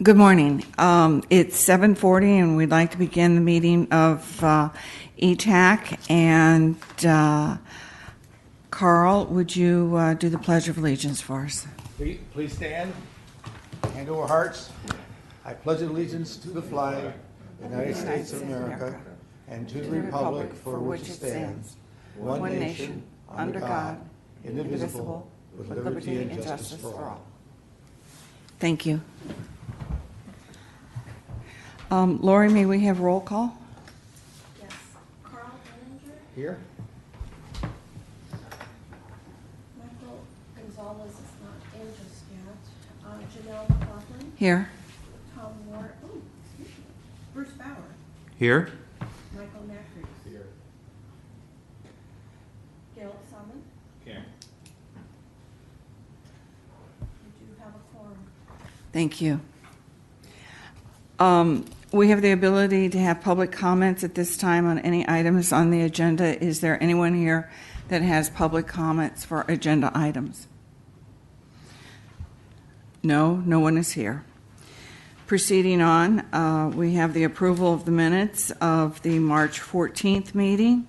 Good morning. It's 7:40, and we'd like to begin the meeting of ETAC. And Carl, would you do the Pledge of Allegiance for us? Please stand. Hand to our hearts. I pledge allegiance to the flag of the United States of America and to the republic for which it stands, one nation, under God, indivisible, with liberty and justice for all. Thank you. Lori, may we have roll call? Yes. Carl Benninger. Here. Michael Gonzalez is not in just yet. Janelle McLaughlin. Here. Tom Ward. Oh, excuse me. Bruce Bauer. Here. Michael Macri. Here. Gail Salmon. Here. We do have a quorum. Thank you. We have the ability to have public comments at this time on any items on the agenda. Is there anyone here that has public comments for agenda items? No one is here. Proceeding on, we have the approval of the minutes of the March 14th meeting.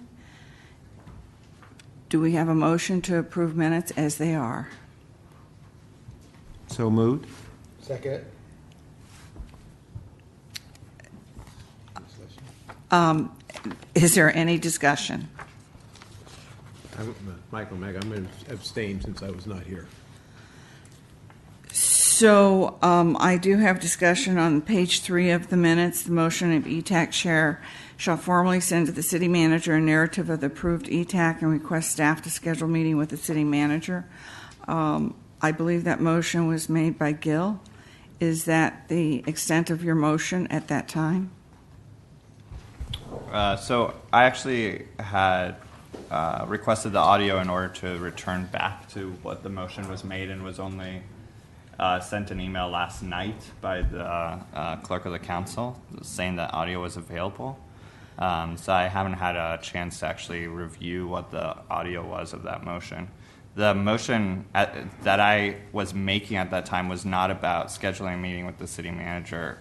Do we have a motion to approve minutes as they are? So moved. Second. Is there any discussion? Michael Meg, I'm going to abstain since I was not here. So I do have discussion on page 3 of the minutes. The motion of ETAC chair shall formally send to the city manager a narrative of the approved ETAC and request staff to schedule a meeting with the city manager. I believe that motion was made by Gil. Is that the extent of your motion at that time? So I actually had requested the audio in order to return back to what the motion was made, and was only sent an email last night by the clerk of the council saying that audio was available. So I haven't had a chance to actually review what the audio was of that motion. The motion that I was making at that time was not about scheduling a meeting with the city manager,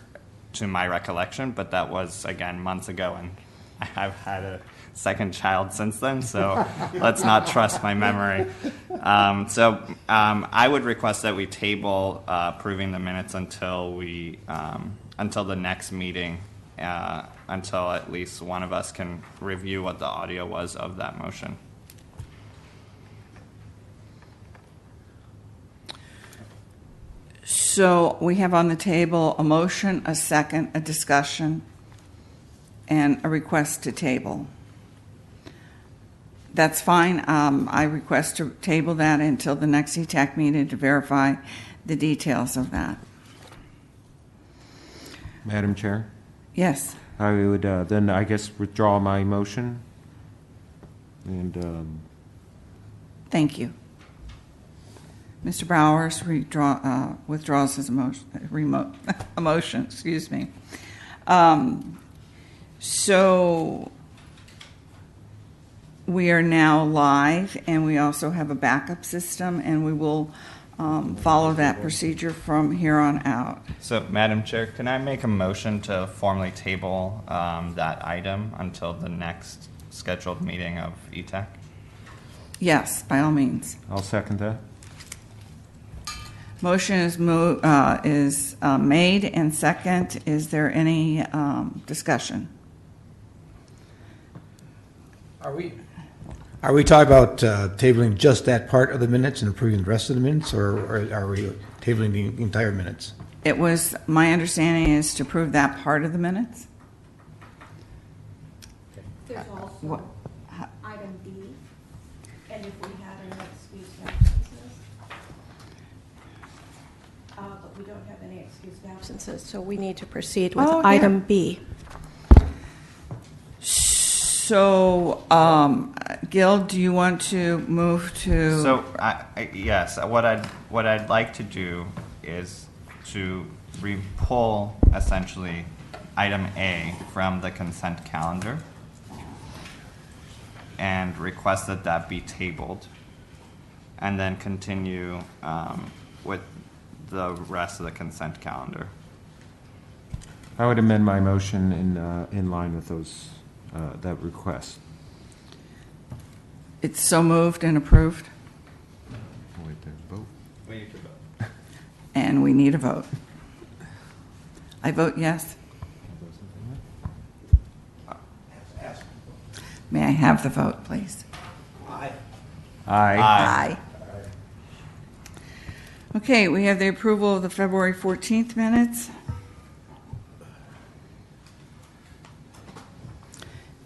to my recollection, but that was, again, months ago, and I've had a second child since then, so let's not trust my memory. I would request that we table approving the minutes until the next meeting, until at least one of us can review what the audio was of that motion. So we have on the table a motion, a second, a discussion, and a request to table. That's fine. I request to table that until the next ETAC meeting to verify the details of that. Madam Chair, Yes. I would then, I guess, withdraw my motion. And Thank you. Mr. Bowers withdraws his motion. Excuse me. So we are now live, and we also have a backup system, and we will follow that procedure from here on out. So, Madam Chair, can I make a motion to formally table that item until the next scheduled meeting of ETAC? Yes, by all means. I'll second that. Motion is made and second. Is there any discussion? Are we talking about tabling just that part of the minutes and approving the rest of the minutes, or are we tabling the entire minutes? It was, my understanding is to approve that part of the minutes. There's also What? item B, and if we had any excused absences. But we don't have any excused absences, so we need to proceed with Oh, yeah. item B. So, Gil, do you want to move to? So, yes, what I'd like to do is to pull essentially item A from the consent calendar and request that that be tabled, and then continue with the rest of the consent calendar. I would amend my motion in line with that request. It's so moved and approved, Wait there, vote. We need to vote. and we need a vote. I vote yes. May I have the vote, please? Aye. Aye. Okay, we have the approval of the February 14th minutes.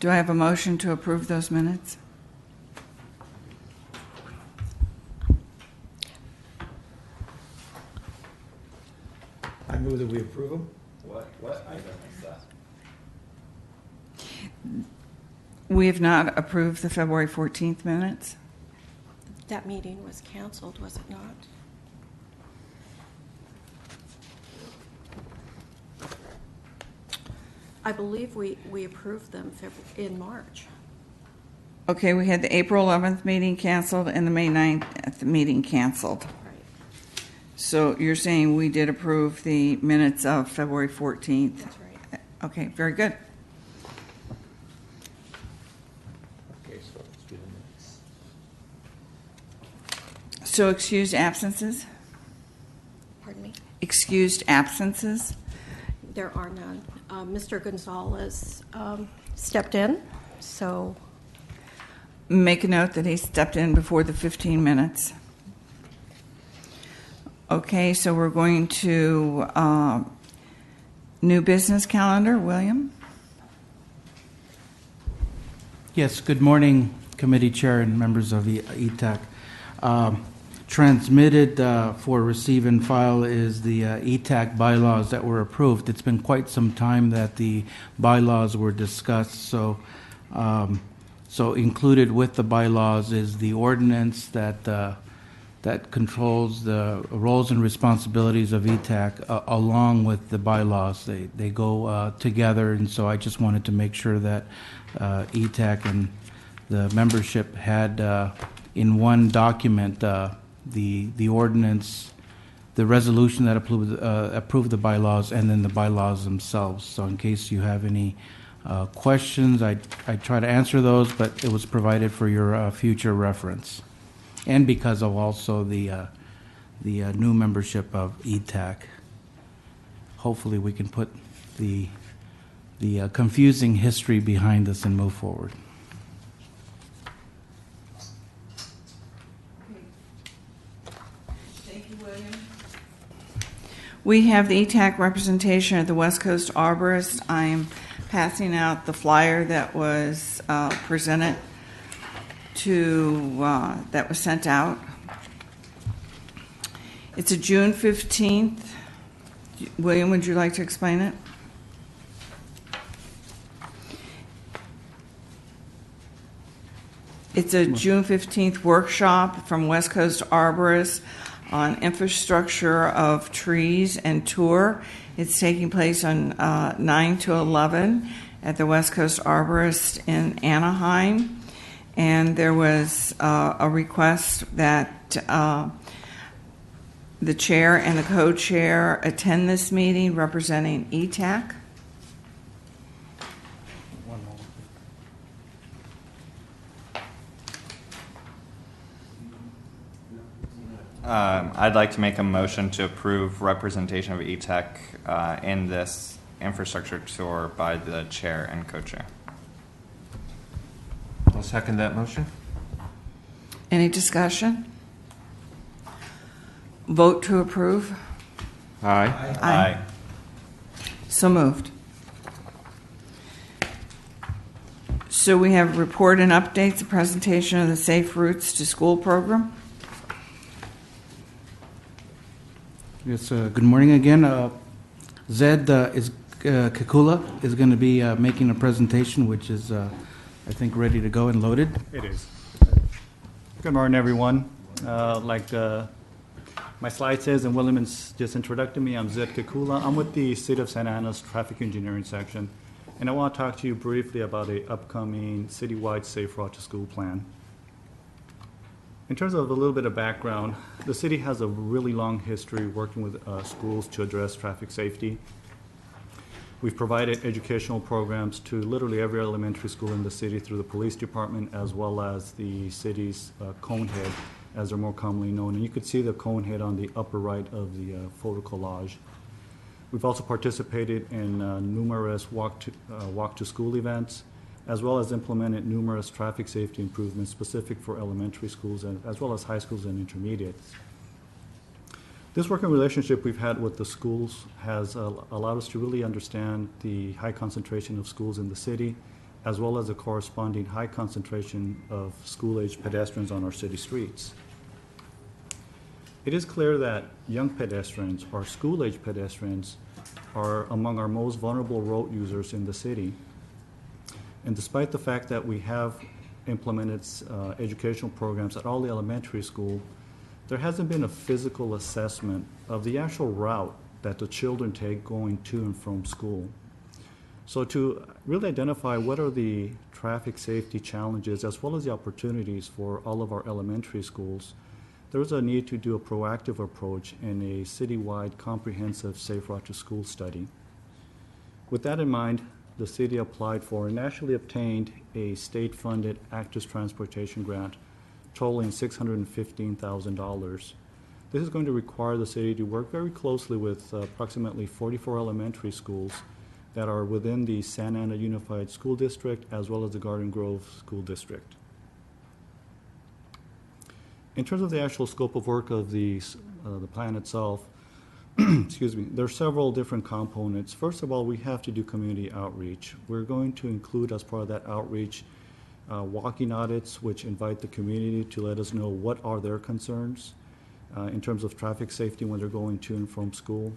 Do I have a motion to approve those minutes? I move that we approve them. What item is that? We have not approved the February 14th minutes. That meeting was canceled, was it not? I believe we approved them in March. Okay, we had the April 11th meeting canceled and the May 9th meeting canceled. Right. So you're saying we did approve the minutes of February 14th? That's right. Okay, very good. Okay, so let's do the minutes. So excused absences? Pardon me? Excused absences? There are none. Mr. Gonzalez stepped in, so Make a note that he stepped in before the 15 minutes. Okay, so we're going to new business calendar. William? Yes, good morning, committee chair and members of ETAC. Transmitted for receive and file is the ETAC bylaws that were approved. It's been quite some time that the bylaws were discussed, so included with the bylaws is the ordinance that controls the roles and responsibilities of ETAC along with the bylaws. They go together, and so I just wanted to make sure that ETAC and the membership had in one document the ordinance, the resolution that approved the bylaws, and then the bylaws themselves. So in case you have any questions, I try to answer those, but it was provided for your future reference. And because of also the new membership of ETAC. Hopefully we can put the confusing history behind us and move forward. Thank you, William. We have the ETAC representation at the West Coast Arborist. I'm passing out the flyer that was presented to, that was sent out. It's a June 15th. William, would you like to explain it? It's a June 15th workshop from West Coast Arborists on infrastructure of trees and tour. It's taking place on 9 to 11 at the West Coast Arborist in Anaheim. And there was a request that the chair and the co-chair attend this meeting representing ETAC. I'd like to make a motion to approve representation of ETAC in this infrastructure tour by the chair and co-chair. I'll second that motion. Any discussion? Vote to approve. Aye. Aye. So moved. So we have report and updates, a presentation of the Safe Routes to School program. Yes, good morning again. Zed Kikula is going to be making a presentation, which is, I think, ready to go and loaded. It is. Good morning, everyone. Like my slide says, and William's just introduced me, I'm Zed Kikula. I'm with the City of Santa Ana's Traffic Engineering section, and I want to talk to you briefly about the upcoming citywide Safe Route to School plan. In terms of a little bit of background, the city has a really long history working with schools to address traffic safety. We've provided educational programs to literally every elementary school in the city through the police department as well as the city's cone head, as they're more commonly known. And you could see the cone head on the upper right of the photo collage. We've also participated in numerous walk to school events, as well as implemented numerous traffic safety improvements specific for elementary schools and as well as high schools and intermediates. This working relationship we've had with the schools has allowed us to really understand the high concentration of schools in the city, as well as the corresponding high concentration of school-age pedestrians on our city streets. It is clear that young pedestrians or school-age pedestrians are among our most vulnerable road users in the city. And despite the fact that we have implemented educational programs at all the elementary school, there hasn't been a physical assessment of the actual route that the children take going to and from school. So to really identify what are the traffic safety challenges as well as the opportunities for all of our elementary schools, there's a need to do a proactive approach in a citywide comprehensive Safe Route to School study. With that in mind, the city applied for and actually obtained a state-funded active transportation grant totaling $615,000. This is going to require the city to work very closely with approximately 44 elementary schools that are within the Santa Ana Unified School District as well as the Garden Grove School District. In terms of the actual scope of work of the plan itself, excuse me, there are several different components. First of all, we have to do community outreach. We're going to include as part of that outreach walking audits, which invite the community to let us know what are their concerns in terms of traffic safety when they're going to and from school.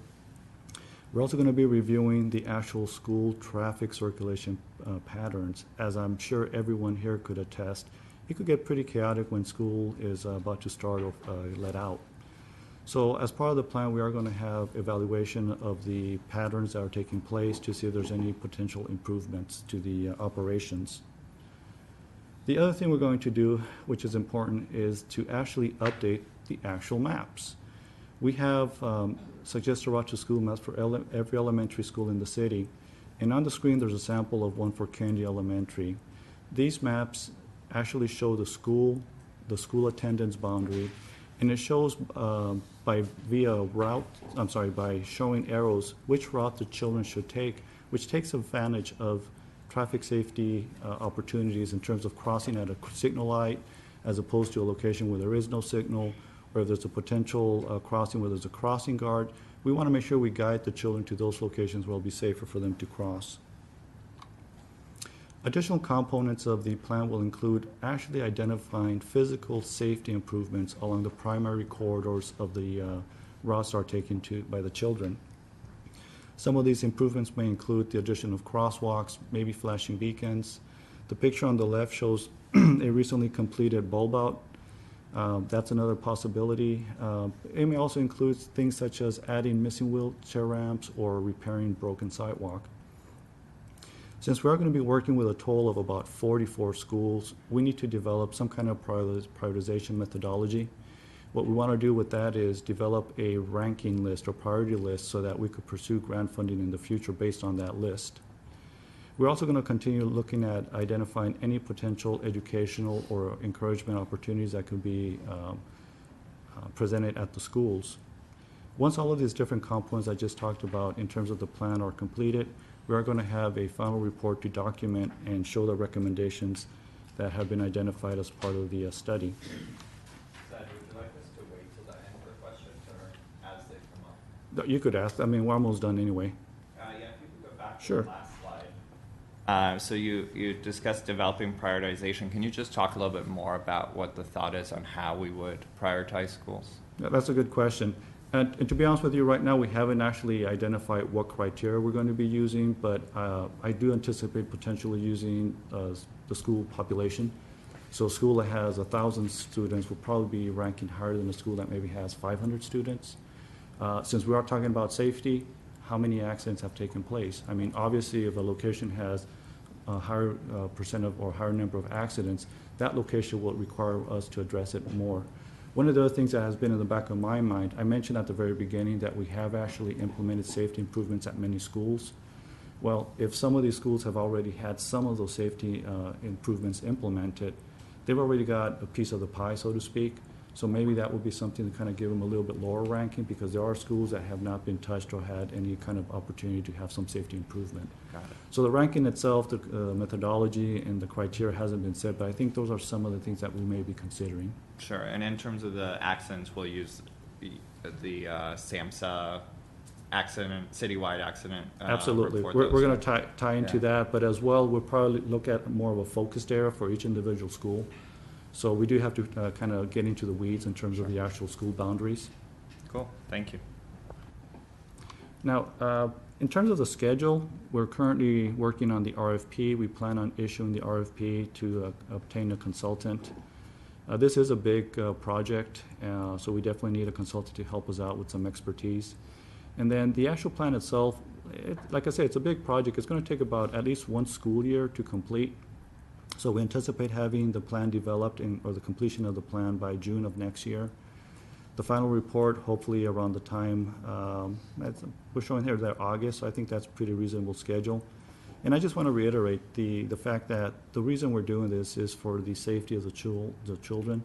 We're also going to be reviewing the actual school traffic circulation patterns. As I'm sure everyone here could attest, it could get pretty chaotic when school is about to start or let out. So as part of the plan, we are going to have evaluation of the patterns that are taking place to see if there's any potential improvements to the operations. The other thing we're going to do, which is important, is to actually update the actual maps. We have suggested route to school maps for every elementary school in the city. And on the screen, there's a sample of one for Kennedy Elementary. These maps actually show the school attendance boundary, and it shows by showing arrows which route the children should take, which takes advantage of traffic safety opportunities in terms of crossing at a signal light as opposed to a location where there is no signal, or if there's a potential crossing where there's a crossing guard. We want to make sure we guide the children to those locations where it'll be safer for them to cross. Additional components of the plan will include actually identifying physical safety improvements along the primary corridors of the routes that are taken to by the children. Some of these improvements may include the addition of crosswalks, maybe flashing beacons. The picture on the left shows a recently completed bulb out. That's another possibility. It may also include things such as adding missing wheelchair ramps or repairing broken sidewalk. Since we are going to be working with a total of about 44 schools, we need to develop some kind of prioritization methodology. What we want to do with that is develop a ranking list or priority list so that we could pursue grant funding in the future based on that list. We're also going to continue looking at identifying any potential educational or encouragement opportunities that could be presented at the schools. Once all of these different components I just talked about in terms of the plan are completed, we are going to have a final report to document and show the recommendations that have been identified as part of the study. Would you like us to wait till the end for questions or as they come up? You could ask. I mean, we're almost done anyway. Yeah, if you could go back to Sure. the last slide. So you discussed developing prioritization. Can you just talk a little bit more about what the thought is on how we would prioritize schools? Yeah, that's a good question. And to be honest with you, right now we haven't actually identified what criteria we're going to be using, but I do anticipate potentially using the school population. So a school that has 1,000 students will probably be ranking higher than a school that maybe has 500 students. Since we are talking about safety, how many accidents have taken place? I mean, obviously, if a location has a higher percent of or higher number of accidents, that location will require us to address it more. One of the other things that has been in the back of my mind, I mentioned at the very beginning that we have actually implemented safety improvements at many schools. Well, if some of these schools have already had some of those safety improvements implemented, they've already got a piece of the pie, so to speak. So maybe that would be something to kind of give them a little bit lower ranking, because there are schools that have not been touched or had any kind of opportunity to have some safety improvement. Got it. So the ranking itself, the methodology and the criteria hasn't been set, but I think those are some of the things that we may be considering. Sure. And in terms of the accidents, we'll use the SAMHSA accident, citywide accident. Absolutely. report We're those. going to tie into Yeah. that, but as well, we'll probably look at more of a focused area for each individual school. So we do have to kind of get into the weeds in terms of the actual school boundaries. Cool. Thank you. Now, in terms of the schedule, we're currently working on the RFP. We plan on issuing the RFP to obtain a consultant. This is a big project, so we definitely need a consultant to help us out with some expertise. And then the actual plan itself, like I said, it's a big project. It's going to take about at least one school year to complete. So we anticipate having the plan developed or the completion of the plan by June of next year. The final report, hopefully around the time, we're showing here that August, so I think that's a pretty reasonable schedule. And I just want to reiterate the fact that the reason we're doing this is for the safety of the children.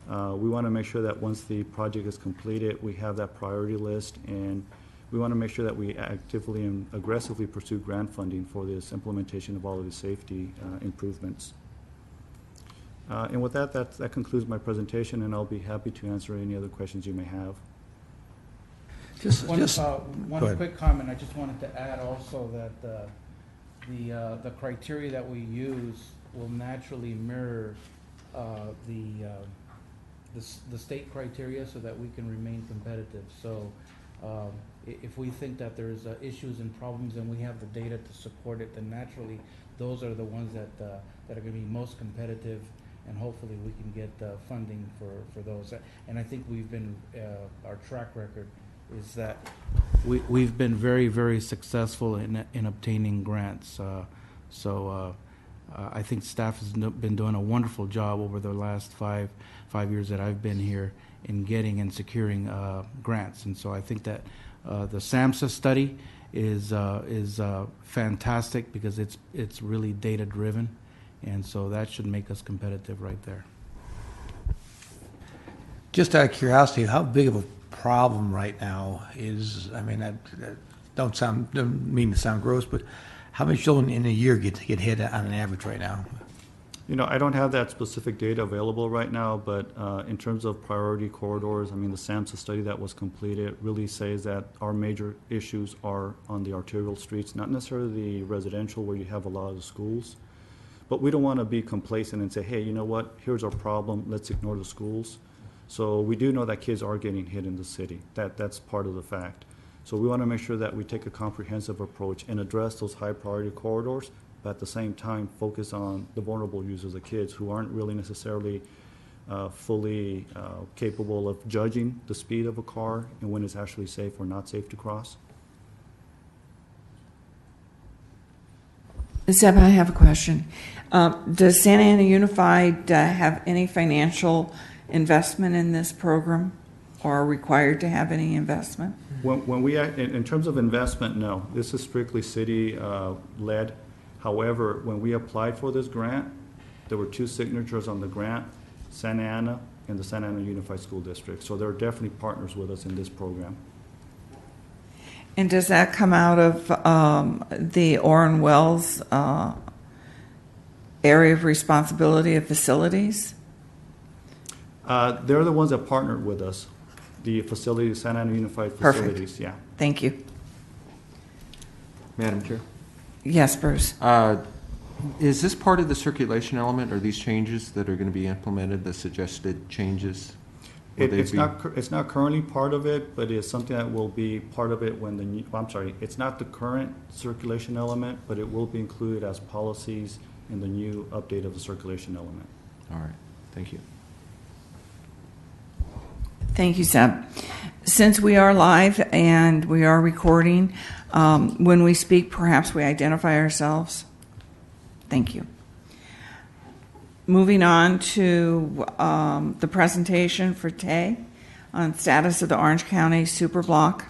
We want to make sure that once the project is completed, we have that priority list, and we want to make sure that we actively and aggressively pursue grant funding for this implementation of all of the safety improvements. And with that concludes my presentation, and I'll be happy to answer any other questions you may have. One go ahead. quick comment. I just wanted to add also that the criteria that we use will naturally mirror the state criteria so that we can remain competitive. So if we think that there's issues and problems and we have the data to support it, then naturally those are the ones that are going to be most competitive, and hopefully we can get funding for those. And I think we've been, our track record is that we've been very, very successful in obtaining grants. I think staff has been doing a wonderful job over the last five years that I've been here in getting and securing grants. And so I think that the SAMHSA study is fantastic because it's really data driven, and so that should make us competitive right there. Just out of curiosity, how big of a problem right now is, I mean, I don't mean to sound gross, but how many children in a year get hit on an average right now? You know, I don't have that specific data available right now, but in terms of priority corridors, I mean, the SAMHSA study that was completed really says that our major issues are on the arterial streets, not necessarily the residential where you have a lot of the schools. But we don't want to be complacent and say, hey, you know what, here's our problem, let's ignore the schools. So we do know that kids are getting hit in the city. That's part of the fact. So we want to make sure that we take a comprehensive approach and address those high priority corridors, but at the same time focus on the vulnerable users, the kids who aren't really necessarily fully capable of judging the speed of a car and when it's actually safe or not safe to cross. Zeb, I have a question. Does Santa Ana Unified have any financial investment in this program, or are required to have any investment? When we, in terms of investment, no. This is strictly city led. However, when we applied for this grant, there were 2 signatures on the grant, Santa Ana and the Santa Ana Unified School District. So they're definitely partners with us in this program. And does that come out of the Orrin Wells area of responsibility of facilities? They're the ones that partnered with us, the facilities, Santa Ana Unified Perfect. Facilities. Yeah. Thank you. Madam Chair? Yes, Bruce. Is this part of the circulation element, or these changes that are going to be implemented, the suggested changes? Will they It's be- not currently part of it, but it's something that will be part of it when the new, it's not the current circulation element, but it will be included as policies in the new update of the circulation element. All right, thank you. Thank you, Zeb. Since we are live and we are recording, when we speak, perhaps we identify ourselves. Thank you. Moving on to the presentation for Tay on status of the Orange County Super Block.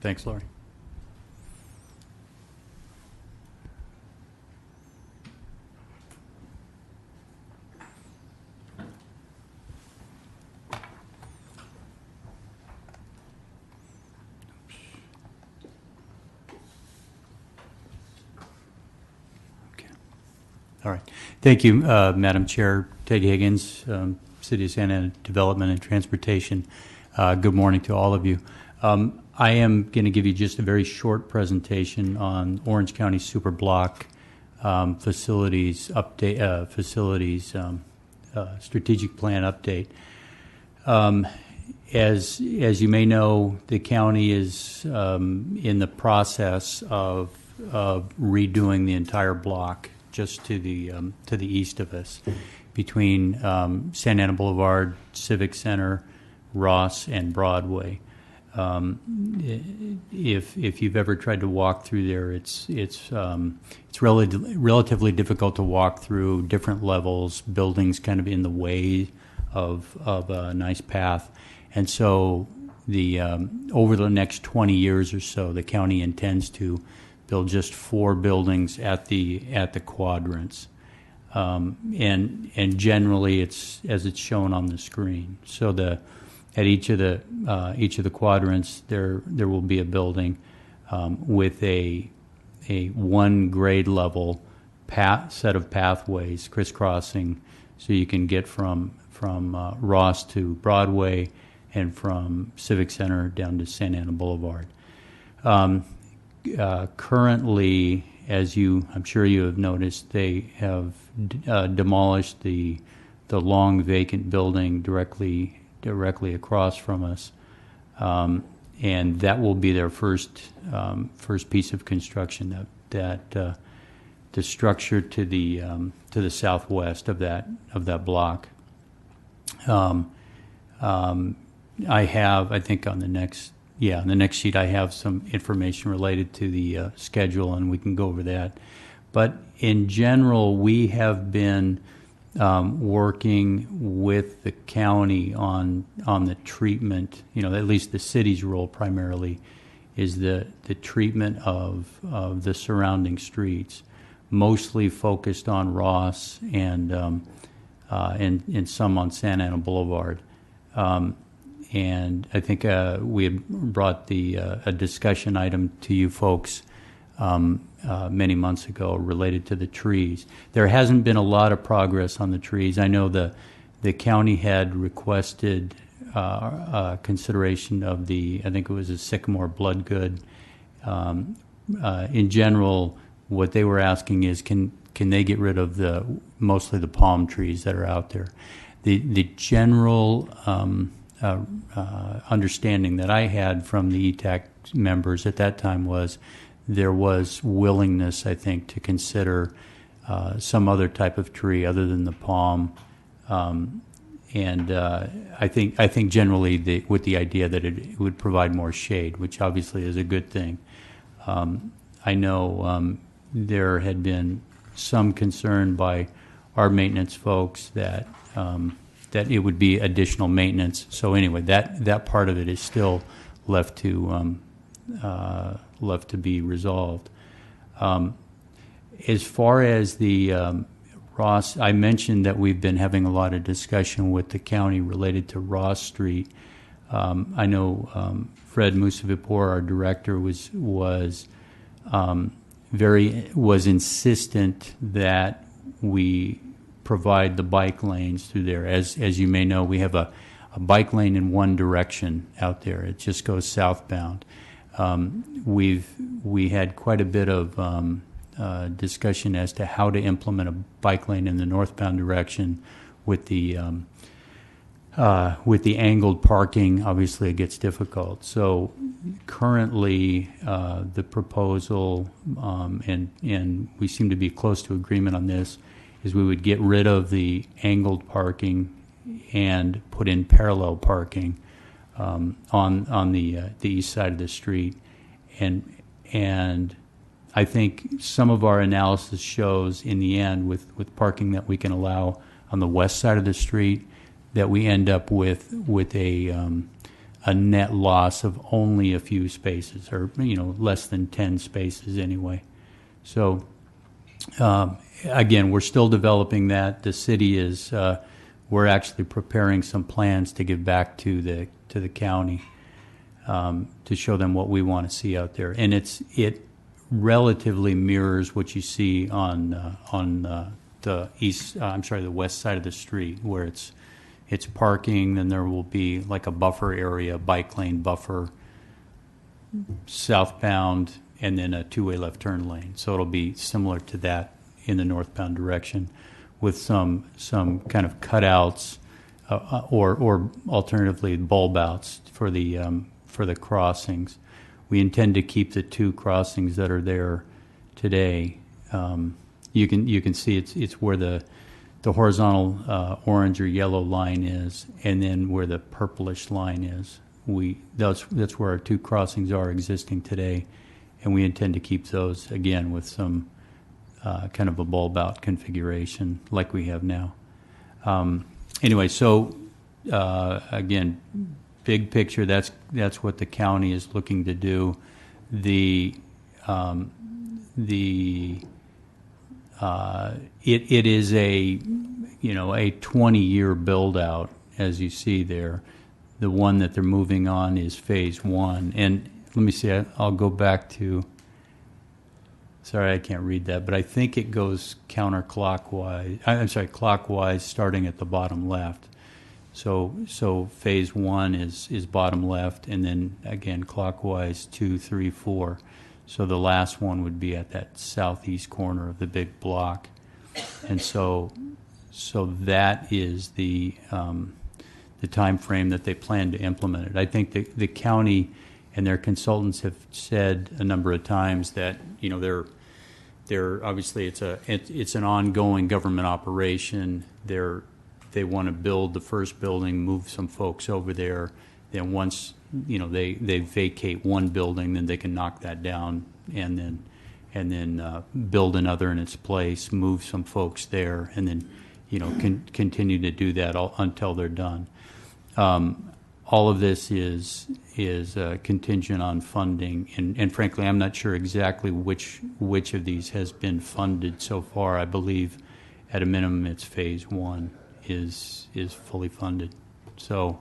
Thanks, Lori. Okay. All right. Thank you, Madam Chair. Ted Higgins, City of Santa Ana Development and Transportation. Good morning to all of you. I am going to give you just a very short presentation on Orange County Super Block facilities update, strategic plan update. As you may know, the county is in the process of redoing the entire block just to the east of us, between Santa Ana Boulevard, Civic Center, Ross, and Broadway. If you've ever tried to walk through there, it's relatively difficult to walk through. Different levels, buildings kind of in the way of a nice path, and so the over the next 20 years or so, the county intends to build just 4 buildings at the quadrants, and generally it's as it's shown on the screen. So at each of the quadrants, there will be a building with a 1 grade level set of pathways crisscrossing, so you can get from Ross to Broadway and from Civic Center down to Santa Ana Boulevard. Currently, as I'm sure you have noticed, they have demolished the long vacant building directly across from us, and that will be their first piece of construction. That the structure to the southwest of that block. I think on the next sheet I have some information related to the schedule, and we can go over that. But in general, we have been working with the county on the treatment. At least the city's role primarily is the treatment of the surrounding streets, mostly focused on Ross and some on Santa Ana Boulevard. And I think we had brought a discussion item to you folks many months ago related to the trees. There hasn't been a lot of progress on the trees. I know the county had requested consideration of I think it was a sycamore bloodgood. In general, what they were asking is, can they get rid of mostly the palm trees that are out there? The general understanding that I had from the ETAC members at that time was there was willingness, I think, to consider some other type of tree other than the palm, and I think generally with the idea that it would provide more shade, which obviously is a good thing. I know there had been some concern by our maintenance folks that it would be additional maintenance. So anyway, that part of it is still left to be resolved. As far as the Ross, I mentioned that we've been having a lot of discussion with the county related to Ross Street. I know Fred Musavipur, our director, was insistent that we provide the bike lanes through there. As you may know, we have a bike lane in one direction out there. It just goes southbound. We had quite a bit of discussion as to how to implement a bike lane in the northbound direction with the angled parking. Obviously, it gets difficult. So currently, the proposal, and we seem to be close to agreement on this, is we would get rid of the angled parking and put in parallel parking on the east side of the street, and I think some of our analysis shows in the end with parking that we can allow on the west side of the street that we end up with a a net loss of only a few spaces, or less than 10 spaces anyway. So again, we're still developing that. The city is we're actually preparing some plans to give back to the county to show them what we want to see out there, and it relatively mirrors what you see on the the west side of the street, where it's parking. Then there will be like a buffer area, bike lane buffer, southbound, and then a two-way left turn lane. So it'll be similar to that in the northbound direction, with some kind of cutouts or alternatively bulb outs for the crossings. We intend to keep the two crossings that are there today. You can see it's where the horizontal orange or yellow line is, and then where the purplish line is. That's where our two crossings are existing today, and we intend to keep those again with some kind of a bulb out configuration like we have now. Anyway, so again, big picture, that's what the county is looking to do. It is a 20-year build out, as you see there. The one that they're moving on is phase one, and let me see. I'll go back to. Sorry, I can't read that, but I think it goes counterclockwise. I'm sorry, clockwise, starting at the bottom left. So phase one is bottom left, and then again clockwise 2, 3, 4. So the last one would be at that southeast corner of the big block, and so that is the time frame that they plan to implement it. I think the county and their consultants have said a number of times that they're obviously it's an ongoing government operation. They want to build the first building, move some folks over there. Then once they vacate one building, then they can knock that down and then build another in its place, move some folks there, and then continue to do that until they're done. All of this is contingent on funding, and frankly, I'm not sure exactly which of these has been funded so far. I believe, at a minimum, it's phase one is fully funded. So,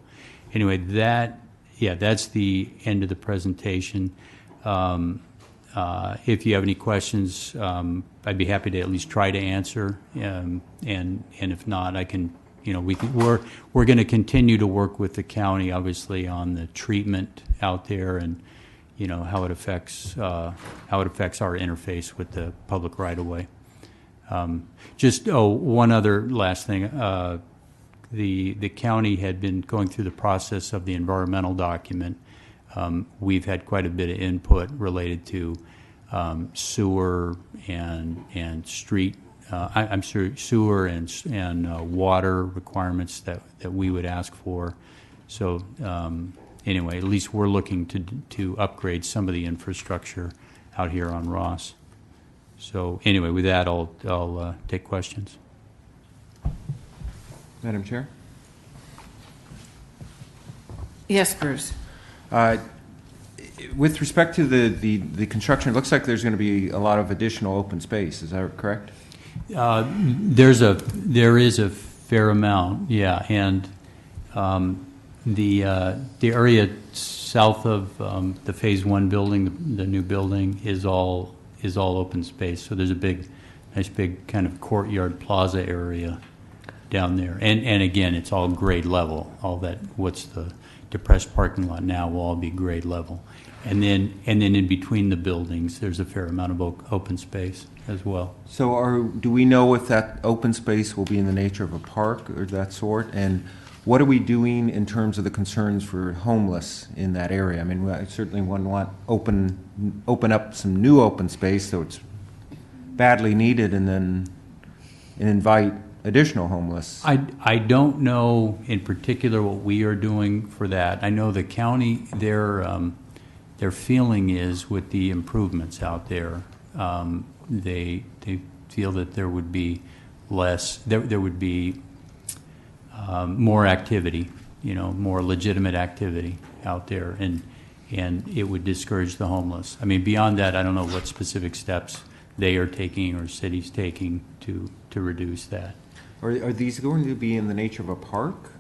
anyway, that's the end of the presentation. If you have any questions, I'd be happy to at least try to answer, and if not, I can. We're going to continue to work with the county, obviously, on the treatment out there, and how it affects our interface with the public right of way. One other last thing. The county had been going through the process of the environmental document. We've had quite a bit of input related to sewer and street. I'm sure sewer and water requirements that we would ask for. So anyway, at least we're looking to upgrade some of the infrastructure out here on Ross. So anyway, with that, I'll take questions. Madam Chair? Yes, Bruce. With respect to the construction, it looks like there's going to be a lot of additional open space. Is that correct? There is a fair amount, yeah, and the area south of the phase one building, the new building, is all open space. So there's a nice big kind of courtyard plaza area down there, and again, it's all grade level. All that, what's the depressed parking lot now, will all be grade level, and then in between the buildings, there's a fair amount of open space as well. So do we know if that open space will be in the nature of a park or that sort? And what are we doing in terms of the concerns for homeless in that area? I mean, I certainly want open up some new open space so it's badly needed, and invite additional homeless. I don't know in particular what we are doing for that. I know the county, their feeling is with the improvements out there, they feel that there would be more activity more legitimate activity out there, and it would discourage the homeless. I mean, beyond that, I don't know what specific steps they are taking or cities taking to reduce that. Are these going to be in the nature of a park?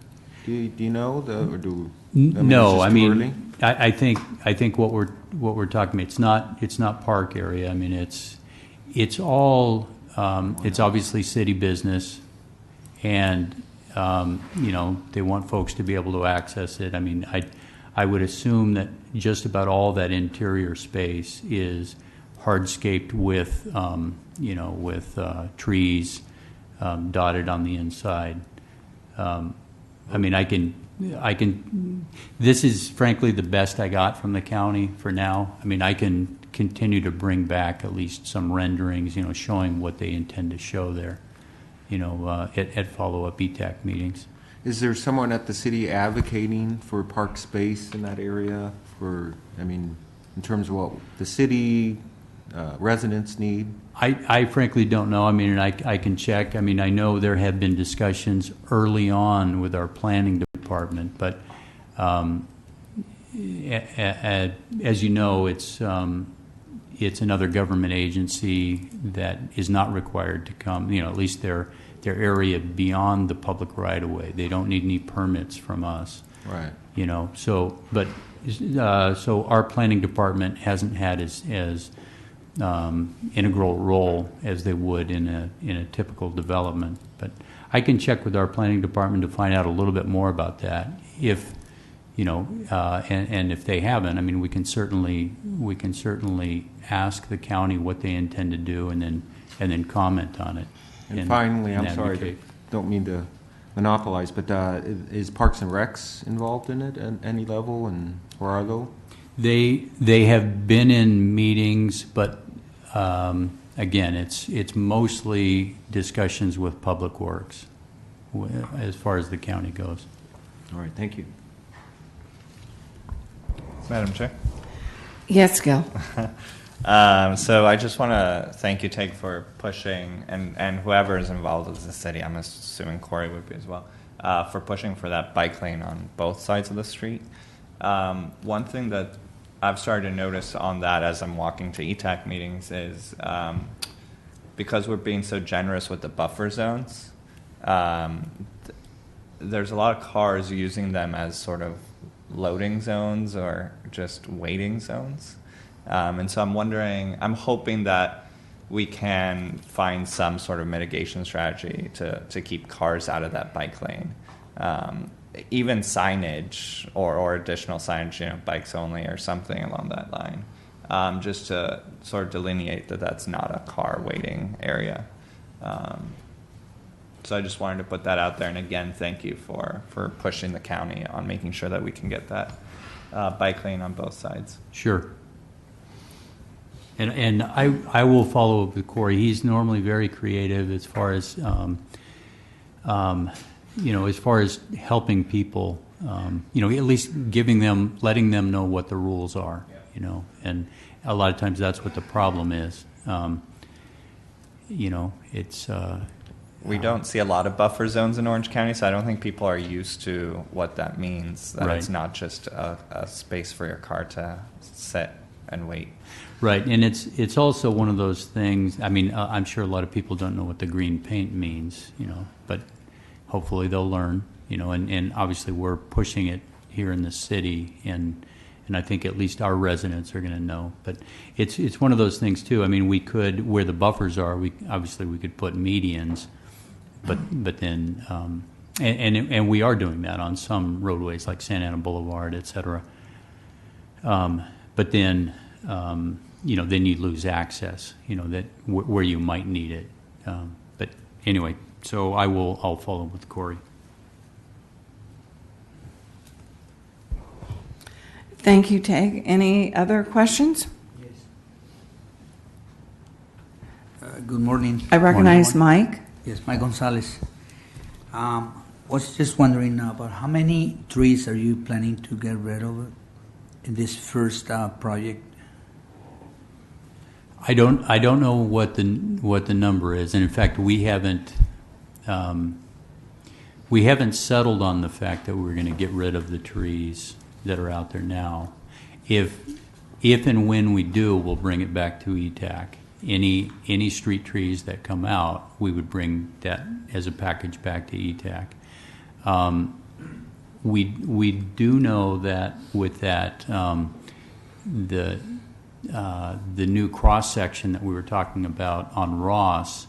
Do you know or do? No, it's I just too early? mean, I think what we're talking about, it's not park area. I mean, it's all it's obviously city business, and they want folks to be able to access it. I mean, I would assume that just about all that interior space is hardscaped with trees dotted on the inside. I mean, I can. This is frankly the best I got from the county for now. I mean, I can continue to bring back at least some renderings, showing what they intend to show there, at follow-up ETAC meetings. Is there someone at the city advocating for park space in that area? In terms of what the city residents need? I frankly don't know. I mean, and I can check. I mean, I know there have been discussions early on with our planning department, but as you know, it's another government agency that is not required to come. At least their area beyond the public right of way. They don't need any permits from us. Right. So our planning department hasn't had as integral role as they would in a typical development. But I can check with our planning department to find out a little bit more about that. If and if they haven't, I mean, we can certainly ask the county what they intend to do, and then comment on it. And finally, I'm sorry, advocate. don't mean to monopolize, but is Parks and Recs involved in it at any level, and where are they? They have been in meetings, but again, it's mostly discussions with Public Works as far as the county goes. All right, thank you. Madam Chair. Yes, Gil. So I just want to thank you, Teg, for pushing, and whoever is involved with the city, I'm assuming Corey would be as well, for pushing for that bike lane on both sides of the street. One thing that I've started to notice on that as I'm walking to ETAC meetings is because we're being so generous with the buffer zones, there's a lot of cars using them as sort of loading zones or just waiting zones. And so I'm hoping that we can find some sort of mitigation strategy to keep cars out of that bike lane. Even signage or additional signage, bikes only or something along that line, just to sort of delineate that that's not a car waiting area. So I just wanted to put that out there. And again, thank you for pushing the county on making sure that we can get that bike lane on both sides. Sure. And I will follow up with Corey. He's normally very creative as far as as far as helping people. At least letting them know what the rules are. And a lot of times that's what the problem is. It's. We don't see a lot of buffer zones in Orange County, so I don't think people are used to what that means. That Right. It's not just a space for your car to sit and wait. Right, and it's also one of those things. I mean, I'm sure a lot of people don't know what the green paint means, but hopefully they'll learn, and obviously we're pushing it here in the city, and I think at least our residents are going to know. But it's one of those things too. I mean, we could, where the buffers are, we could put medians, but then and we are doing that on some roadways like Santa Ana Boulevard, et cetera. But then then you lose access, that where you might need it. But anyway, so I'll follow with Corey. Thank you, Teg. Any other questions? Good morning. I recognize Morning. Mike. Yes, Mike Gonzalez. Was just wondering about how many trees are you planning to get rid of in this first project? I don't know what the number is, and in fact, we haven't We haven't settled on the fact that we're going to get rid of the trees that are out there now. If and when we do, we'll bring it back to ETAC. Any street trees that come out, we would bring that as a package back to ETAC. We do know that with that the new cross section that we were talking about on Ross,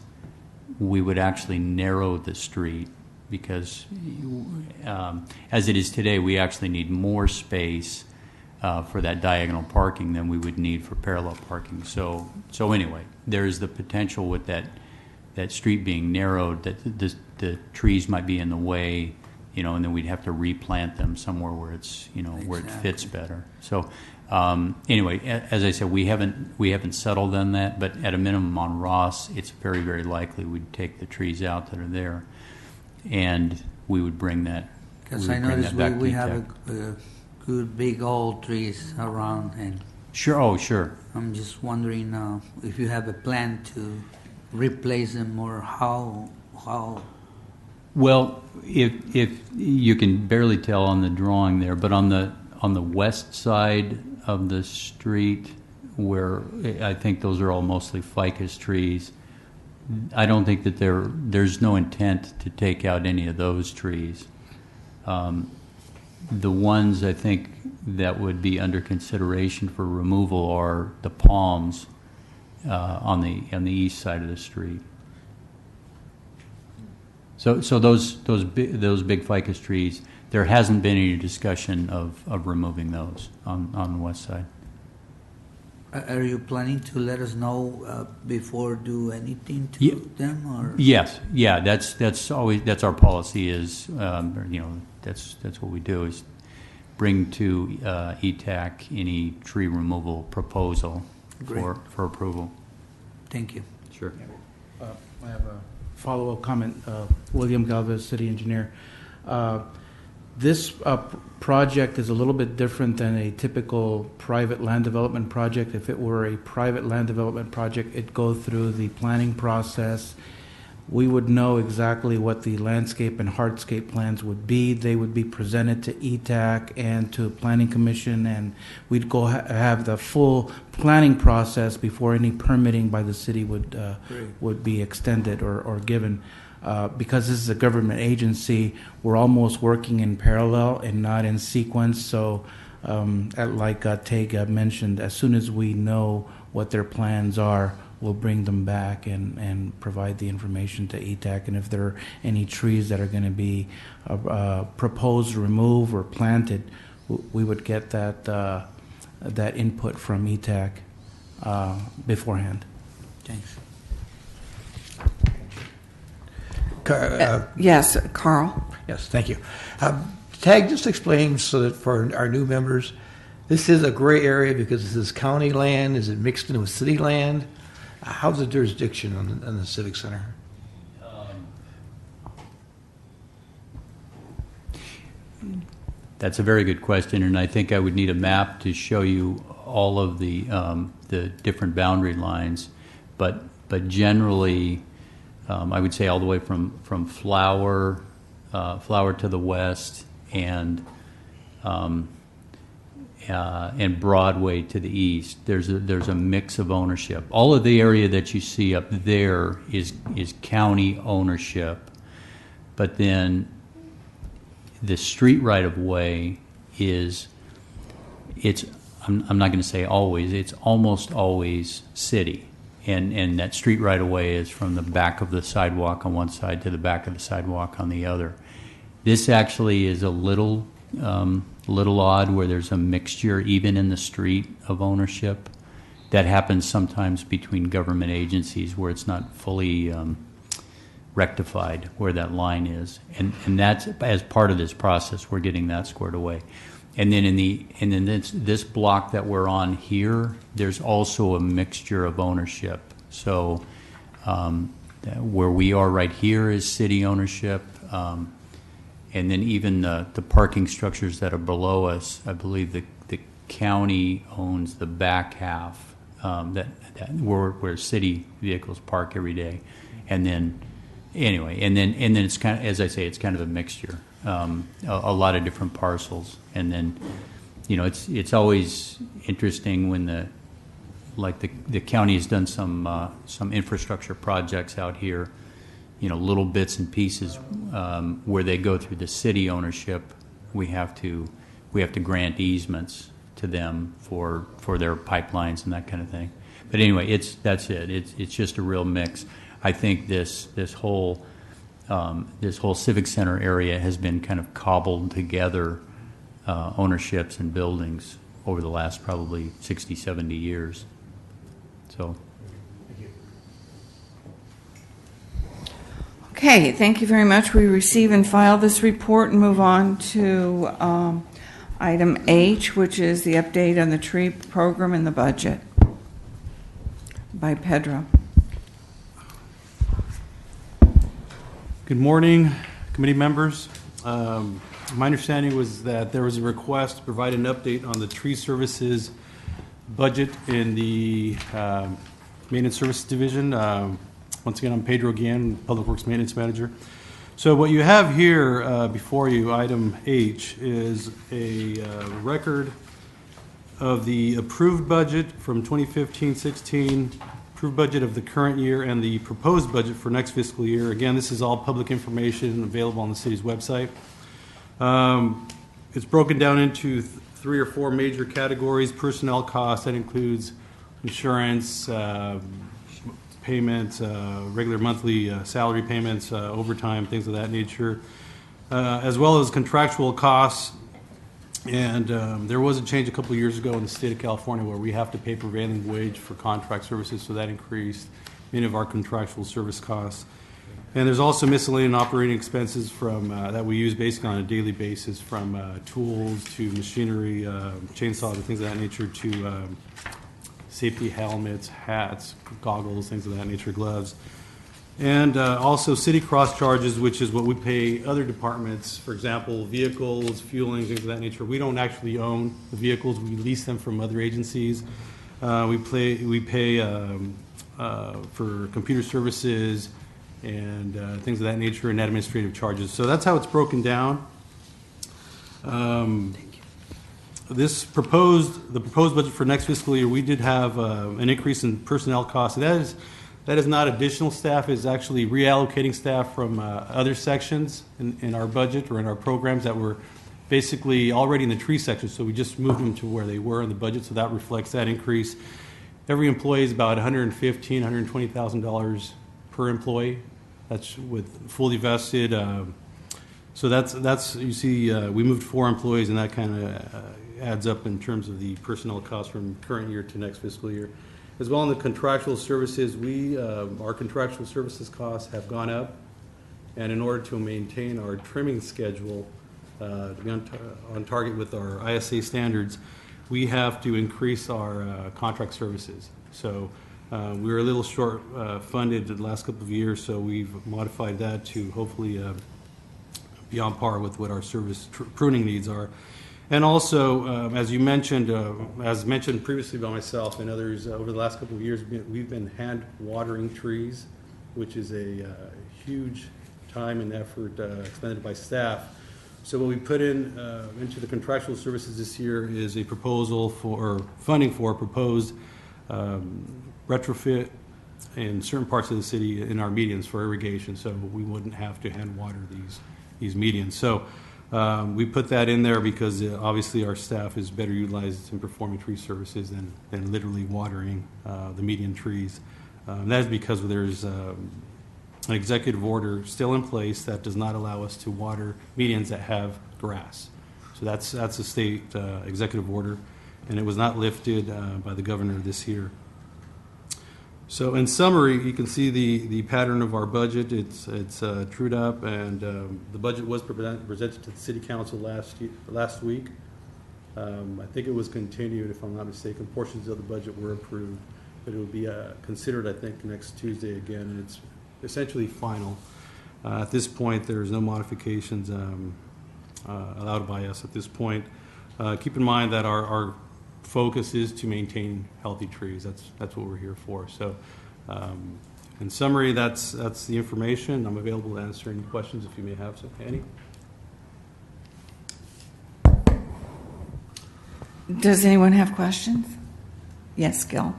we would actually narrow the street because as it is today, we actually need more space for that diagonal parking than we would need for parallel parking. So anyway, there is the potential with that street being narrowed that the trees might be in the way, and then we'd have to replant them somewhere where it's, where it fits better. So anyway, as I said, we haven't settled on that, but at a minimum on Ross, it's very, very likely we'd take the trees out that are there, and we would bring that. Because I noticed we have a good big old trees around, and sure. Oh, sure. I'm just wondering if you have a plan to replace them or how. Well, if you can barely tell on the drawing there, but on the west side of the street, where I think those are all mostly ficus trees, I don't think that there's no intent to take out any of those trees. The ones I think that would be under consideration for removal are the palms on the east side of the street. So those big ficus trees, there hasn't been any discussion of removing those on the west side. Are you planning to let us know before do anything to them, or? Yes, yeah, that's our policy is that's what we do is bring to ETAC any tree removal proposal for approval. Thank you. Sure. I have a follow-up comment. William Galvez, city engineer. This project is a little bit different than a typical private land development project. If it were a private land development project, it'd go through the planning process. We would know exactly what the landscape and hardscape plans would be. They would be presented to ETAC and to Planning Commission, and we'd go have the full planning process before any permitting by the city would be extended or given. Because this is a government agency, we're almost working in parallel and not in sequence. So, like Tega mentioned, as soon as we know what their plans are, we'll bring them back and provide the information to ETAC. And if there are any trees that are going to be proposed, removed, or planted, we would get that input from ETAC beforehand. Thanks. Yes, Carl. Yes, thank you. TAG, just explain so that for our new members, this is a gray area because this is county land. Is it mixed in with city land? How's the jurisdiction on the Civic Center? That's a very good question, and I think I would need a map to show you all of the different boundary lines. But generally, I would say all the way from Flower to the west and Broadway to the east. There's a mix of ownership. All of the area that you see up there is county ownership, but then the street right of way I'm not going to say always. It's almost always city. And that street right of way is from the back of the sidewalk on one side to the back of the sidewalk on the other. This actually is a little odd where there's a mixture even in the street of ownership. That happens sometimes between government agencies where it's not fully rectified where that line is. And that's as part of this process, we're getting that squared away. And then this block that we're on here, there's also a mixture of ownership. So where we are right here is city ownership, and then even the parking structures that are below us, I believe the county owns the back half where city vehicles park every day, and then anyway, and then it's kind of, as I say, it's kind of a mixture, a lot of different parcels, and then, you know, it's always interesting when the county has done some infrastructure projects out here, you know, little bits and pieces where they go through the city ownership. We have to grant easements to them for their pipelines and that kind of thing. But anyway, that's it. It's just a real mix. I think this whole civic center area has been kind of cobbled together, ownerships and buildings over the last probably 60, 70 years. So. Okay, thank you very much. We receive and file this report and move on to item H, which is the update on the tree program and the budget by Pedro. Good morning, committee members. My understanding was that there was a request to provide an update on the tree services budget in the maintenance services division. Once again, I'm Pedro Guillen, Public Works Maintenance Manager. So what you have here before you, item H, is a record of the approved budget from 2015-16, approved budget of the current year, and the proposed budget for next fiscal year. Again, this is all public information available on the city's website. It's broken down into 3 or 4 major categories. Personnel costs, that includes insurance, payments, regular monthly salary payments, overtime, things of that nature, as well as contractual costs. And there was a change a couple of years ago in the state of California where we have to pay prevailing wage for contract services, so that increased many of our contractual service costs. And there's also miscellaneous operating expenses from that we use basically on a daily basis, from tools to machinery, chainsaws and things of that nature, to safety helmets, hats, goggles, things of that nature, gloves. And also city cross charges, which is what we pay other departments. For example, vehicles, fueling, things of that nature. We don't actually own the vehicles. We lease them from other agencies. We pay for computer services and things of that nature, and administrative charges. So that's how it's broken down. The proposed budget for next fiscal year, we did have an increase in personnel costs. That is not additional staff. It's actually reallocating staff from other sections in our budget or in our programs that were basically already in the tree section. So we just moved them to where they were in the budget. So that reflects that increase. Every employee is about $115,000, $120,000 per employee. That's with fully vested. So that's you see, we moved 4 employees, and that kind of adds up in terms of the personnel costs from current year to next fiscal year. As well in the contractual services, our contractual services costs have gone up, and in order to maintain our trimming schedule to be on target with our ISA standards, we have to increase our contract services. So we were a little short funded the last couple of years, so we've modified that to hopefully be on par with what our service pruning needs are. And also, as you mentioned, as mentioned previously by myself and others, over the last couple of years, we've been hand watering trees, which is a huge time and effort expended by staff. So what we put into the contractual services this year is a proposal for funding for proposed retrofit in certain parts of the city in our medians for irrigation, so we wouldn't have to hand water these medians. So we put that in there because obviously our staff is better utilized in performing tree services than literally watering the median trees. That is because there's an executive order still in place that does not allow us to water medians that have grass. So that's a state executive order, and it was not lifted by the governor this year. So in summary, you can see the pattern of our budget. It's trued up, and the budget was presented to the city council last week. I think it was continued, if I'm not mistaken. Portions of the budget were approved, but it will be considered, I think, next Tuesday again, and it's essentially final. At this point, there's no modifications allowed by us at this point. Keep in mind that our focus is to maintain healthy trees. That's what we're here for. So In summary, that's the information. I'm available to answer any questions if you may have some. Any? Does anyone have questions? Yes, Gil.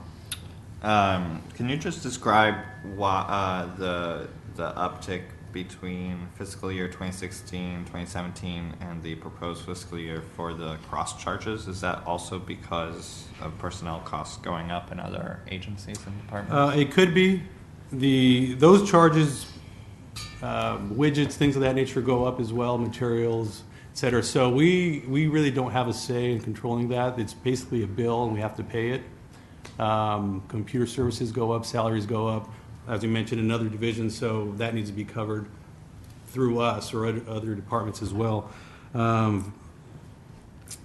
Can you just describe why, the uptick between fiscal year 2016, 2017, and the proposed fiscal year for the cross charges? Is that also because of personnel costs going up in other agencies and departments? It could be. Those charges, widgets, things of that nature go up as well, materials, et cetera. So we really don't have a say in controlling that. It's basically a bill and we have to pay it. Computer services go up, salaries go up, as we mentioned, in other divisions, so that needs to be covered through us or other departments as well.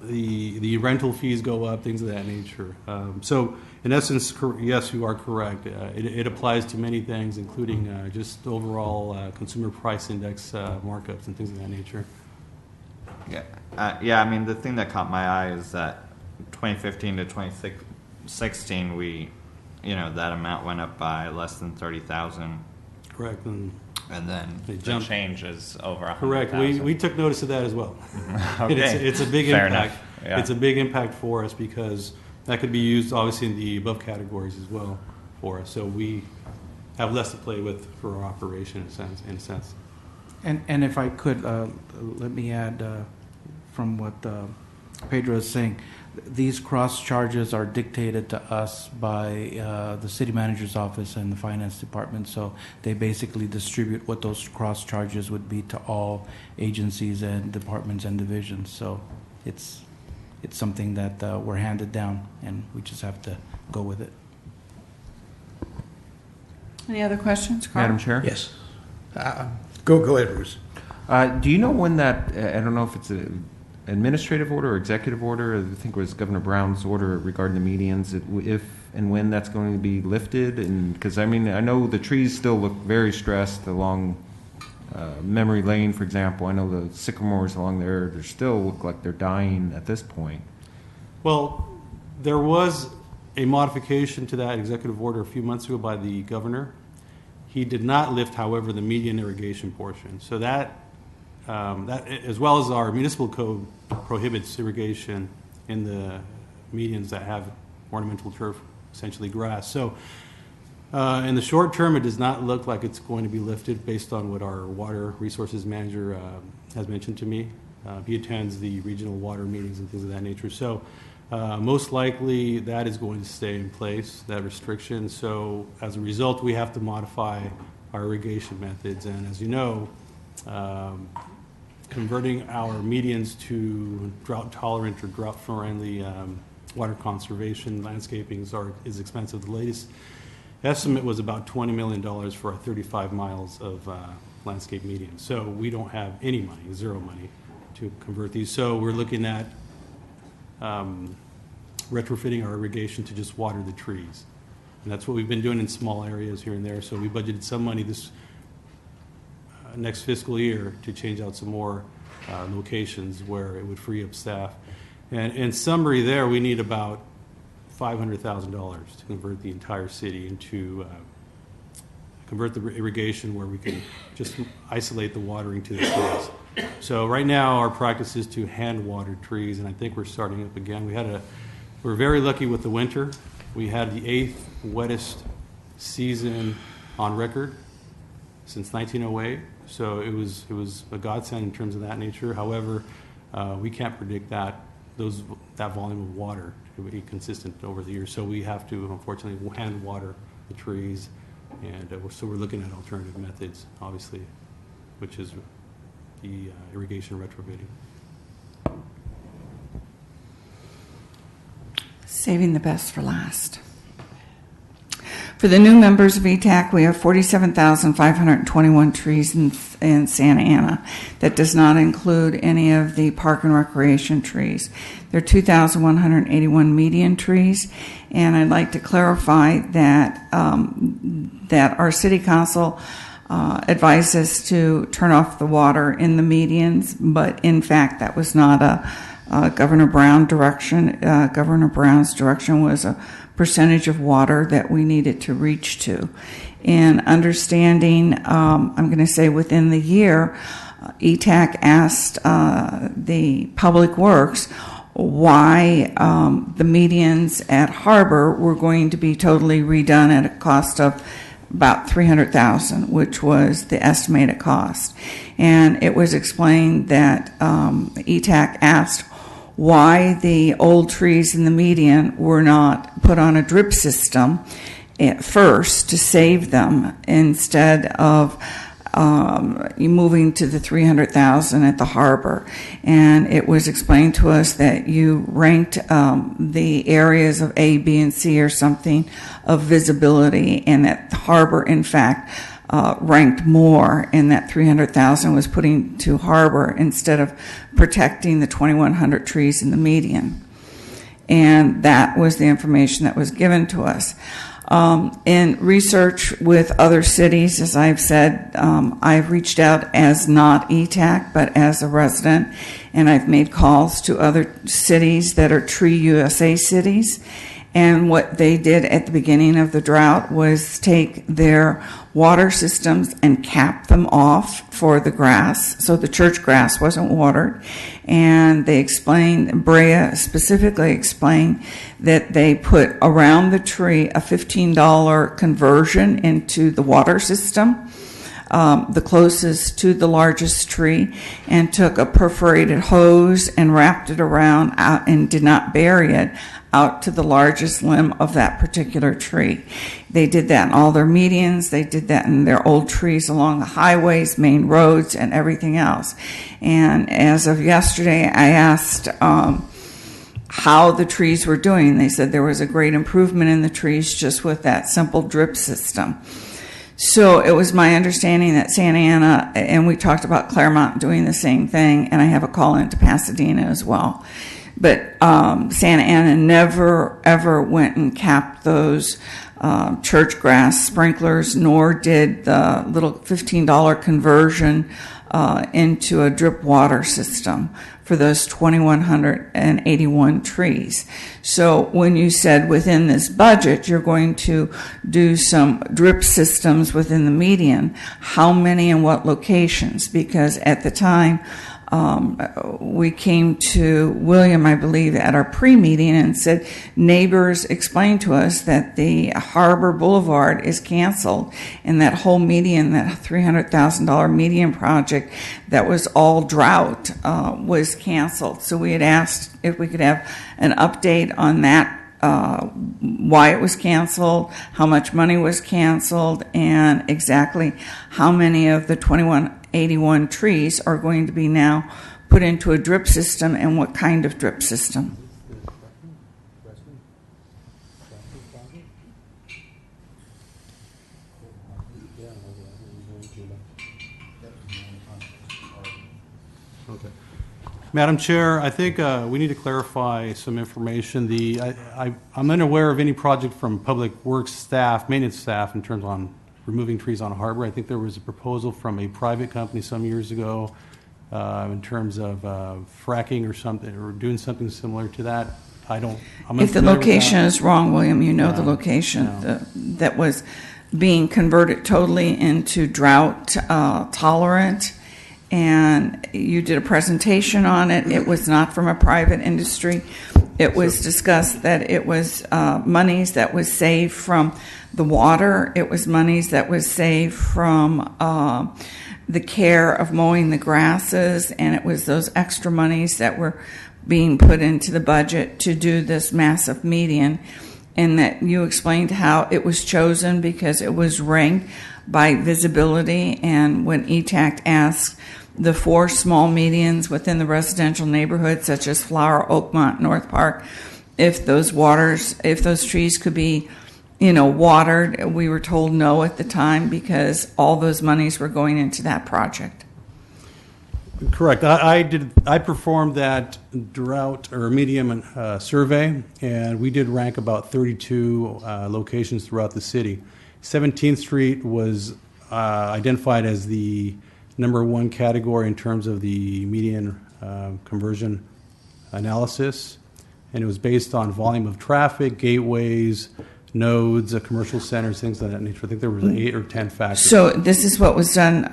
The rental fees go up, things of that nature. So in essence, yes, you are correct. It applies to many things, including just overall consumer price index markups and things of that nature. Yeah, I mean, the thing that caught my eye is that 2015 to 2016, that amount went up by less than 30,000. Correct. And then the jumped. change is over 100,000. Correct. We took notice of that as well. Okay. It's a big Fair impact. enough. Yeah. It's a big impact for us because that could be used obviously in the above categories as well for us. So we have less to play with for our operation in a sense. And if I could, let me add from what Pedro is saying. These cross charges are dictated to us by the city manager's office and the finance department. So they basically distribute what those cross charges would be to all agencies and departments and divisions. So it's something that we're handed down, and we just have to go with it. Any other questions, Carl? Madam Chair? Yes. Go ahead, Bruce. Do you know when that, I don't know if it's an administrative order or executive order, I think it was Governor Brown's order regarding the medians, if and when that's going to be lifted? And because, I mean, I know the trees still look very stressed along Memory Lane, for example. I know the sycamores along there, they still look like they're dying at this point. Well, there was a modification to that executive order a few months ago by the governor. He did not lift, however, the median irrigation portion. So that as well as our municipal code prohibits irrigation in the medians that have ornamental turf, essentially grass. So in the short term, it does not look like it's going to be lifted based on what our water resources manager has mentioned to me. He attends the regional water meetings and things of that nature. So most likely that is going to stay in place, that restriction. So as a result, we have to modify our irrigation methods. And as you know, converting our medians to drought tolerant or drought friendly water conservation landscaping is expensive. The latest estimate was about $20 million for 35 miles of landscape median. So we don't have any money, zero money, to convert these. So we're looking at retrofitting our irrigation to just water the trees. And that's what we've been doing in small areas here and there. So we budgeted some money this next fiscal year to change out some more locations where it would free up staff. And in summary there, we need about $500,000 to convert the entire city into convert the irrigation where we can just isolate the watering to the trees. So right now our practice is to hand water trees, and I think we're starting up again. We're very lucky with the winter. We had the 8th wettest season on record since 1908. So it was a godsend in terms of that nature. However, we can't predict that volume of water to be consistent over the years. So we have to, unfortunately, hand water the trees. And so we're looking at alternative methods, obviously, which is the irrigation retrofitting. Saving the best for last. For the new members of ETAC, we have 47,521 trees in Santa Ana. That does not include any of the park and recreation trees. There are 2,181 median trees, and I'd like to clarify that that our city council advised us to turn off the water in the medians, but in fact that was not a Governor Brown's direction was a percentage of water that we needed to reach to. And understanding, I'm going to say within the year, ETAC asked the Public Works why the medians at Harbor were going to be totally redone at a cost of about $300,000, which was the estimated cost. And it was explained that ETAC asked why the old trees in the median were not put on a drip system at first to save them instead of moving to the $300,000 at the Harbor. And it was explained to us that you ranked the areas of A, B, and C or something of visibility, and that the Harbor, in fact, ranked more, and that $300,000 was putting to Harbor instead of protecting the 2,100 trees in the median. And that was the information that was given to us. In research with other cities, as I've said, I've reached out as not ETAC, but as a resident, and I've made calls to other cities that are Tree USA cities. And what they did at the beginning of the drought was take their water systems and cap them off for the grass, so the church grass wasn't watered. And they explained, Brea specifically explained, that they put around the tree a $15 conversion into the water system, the closest to the largest tree, and took a perforated hose and wrapped it around out and did not bury it out to the largest limb of that particular tree. They did that in all their medians. They did that in their old trees along the highways, main roads, and everything else. And as of yesterday, I asked how the trees were doing. They said there was a great improvement in the trees just with that simple drip system. So it was my understanding that Santa Ana, and we talked about Claremont doing the same thing, and I have a call into Pasadena as well. But Santa Ana never, ever went and capped those church grass sprinklers, nor did the little $15 conversion into a drip water system for those 2,181 trees. So when you said within this budget you're going to do some drip systems within the median, how many and what locations? Because at the time, we came to William, I believe, at our pre-meeting and said neighbors explained to us that the Harbor Boulevard is canceled, and that whole median, that $300,000 median project that was all drought, was canceled. So we had asked if we could have an update on that, why it was canceled, how much money was canceled, and exactly how many of the 2,181 trees are going to be now put into a drip system, and what kind of drip system. Okay. Madam Chair, I think we need to clarify some information. I'm unaware of any project from Public Works staff, maintenance staff, in terms on removing trees on Harbor. I think there was a proposal from a private company some years ago in terms of fracking or something, or doing something similar to that. If the location is wrong, William, you know the location that was being converted totally into drought tolerant, and you did a presentation on it. It was not from a private industry. It was discussed that it was monies that was saved from the water. It was monies that was saved from the care of mowing the grasses, and it was those extra monies that were being put into the budget to do this massive median. And that you explained how it was chosen because it was ranked by visibility, and when ETAC asked the 4 small medians within the residential neighborhood, such as Flower, Oakmont, North Park, if those trees could be, watered, we were told no at the time because all those monies were going into that project. Correct. I performed that drought or medium survey, and we did rank about 32 locations throughout the city. 17th Street was identified as the number 1 category in terms of the median conversion analysis, and it was based on volume of traffic, gateways, nodes, commercial centers, things of that nature. I think there was 8 or 10 factors. So this is what was done